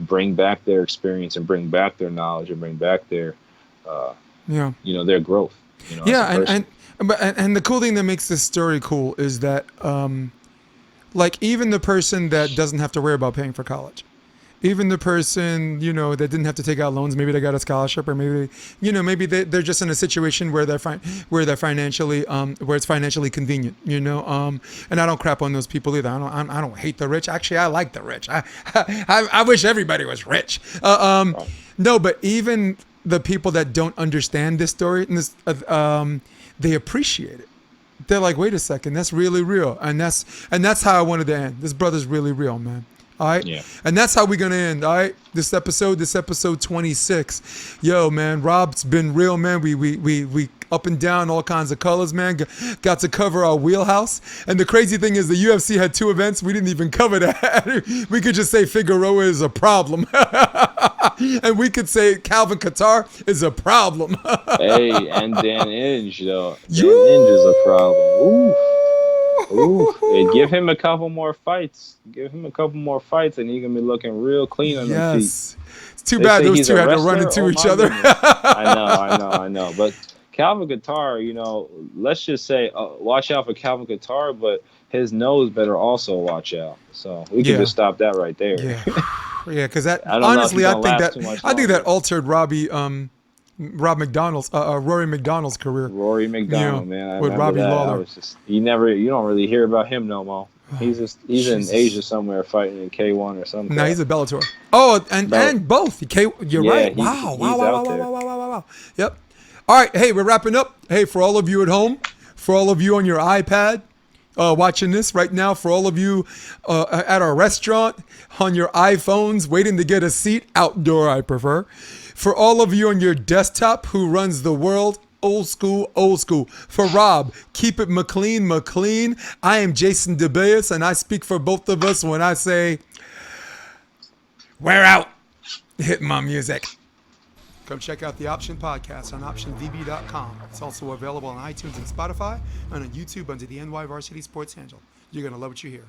bring back their experience and bring back their knowledge and bring back their, their growth. And the cool thing that makes this story cool is that, like, even the person that doesn't have to worry about paying for college, even the person, that didn't have to take out loans, maybe they got a scholarship, or maybe, maybe they're just in a situation where they're financially, where it's financially convenient, and I don't crap on those people either. I don't hate the rich. Actually, I like the rich. I wish everybody was rich. No, but even the people that don't understand this story, and this, they appreciate it. They're like, wait a second, that's really real, and that's how I wanted to end. This brother's really real, man. All right. Yeah. And that's how we're going to end. All right. This episode 26. Yo, man, Rob's been real, man. We up and down all kinds of colors, man. Got to cover our wheelhouse. And the crazy thing is the UFC had 2 events. We didn't even cover that. We could just say Figueroa is a problem. And we could say Calvin Kattar is a problem. Hey, and Dan Inge, though. Dan Inge is a problem. Ooh. Ooh, hey, give him a couple more fights. And he can be looking real clean on the feet. It's too bad those two had to run into each other. I know. But Calvin Kattar, let's just say, watch out for Calvin Kattar, but his nose better also watch out. So we can just stop that right there. Yeah, because that honestly, I think that altered Rory McDonald's career. Rory McDonald, man. With Robbie Lawler. You don't really hear about him no more. He's in Asia somewhere fighting in K1 or something. No, he's a Bellator. Oh, and both. You're right. Wow. Yep. All right. Hey, we're wrapping up. Hey, for all of you at home, for all of you on your iPad, watching this right now, for all of you at our restaurant, on your iPhones, waiting to get a seat, outdoor I prefer. For all of you on your desktop who runs the world, old school. For Rob, keep it McLean. I am Jason DeBeas, and I speak for both of us when I say, we're out. Hit my music. Come check out the Option Podcast on OptionVB.com. It's also available on iTunes and Spotify, and on YouTube under the NY Varsity Sports handle. You're going to love what you hear.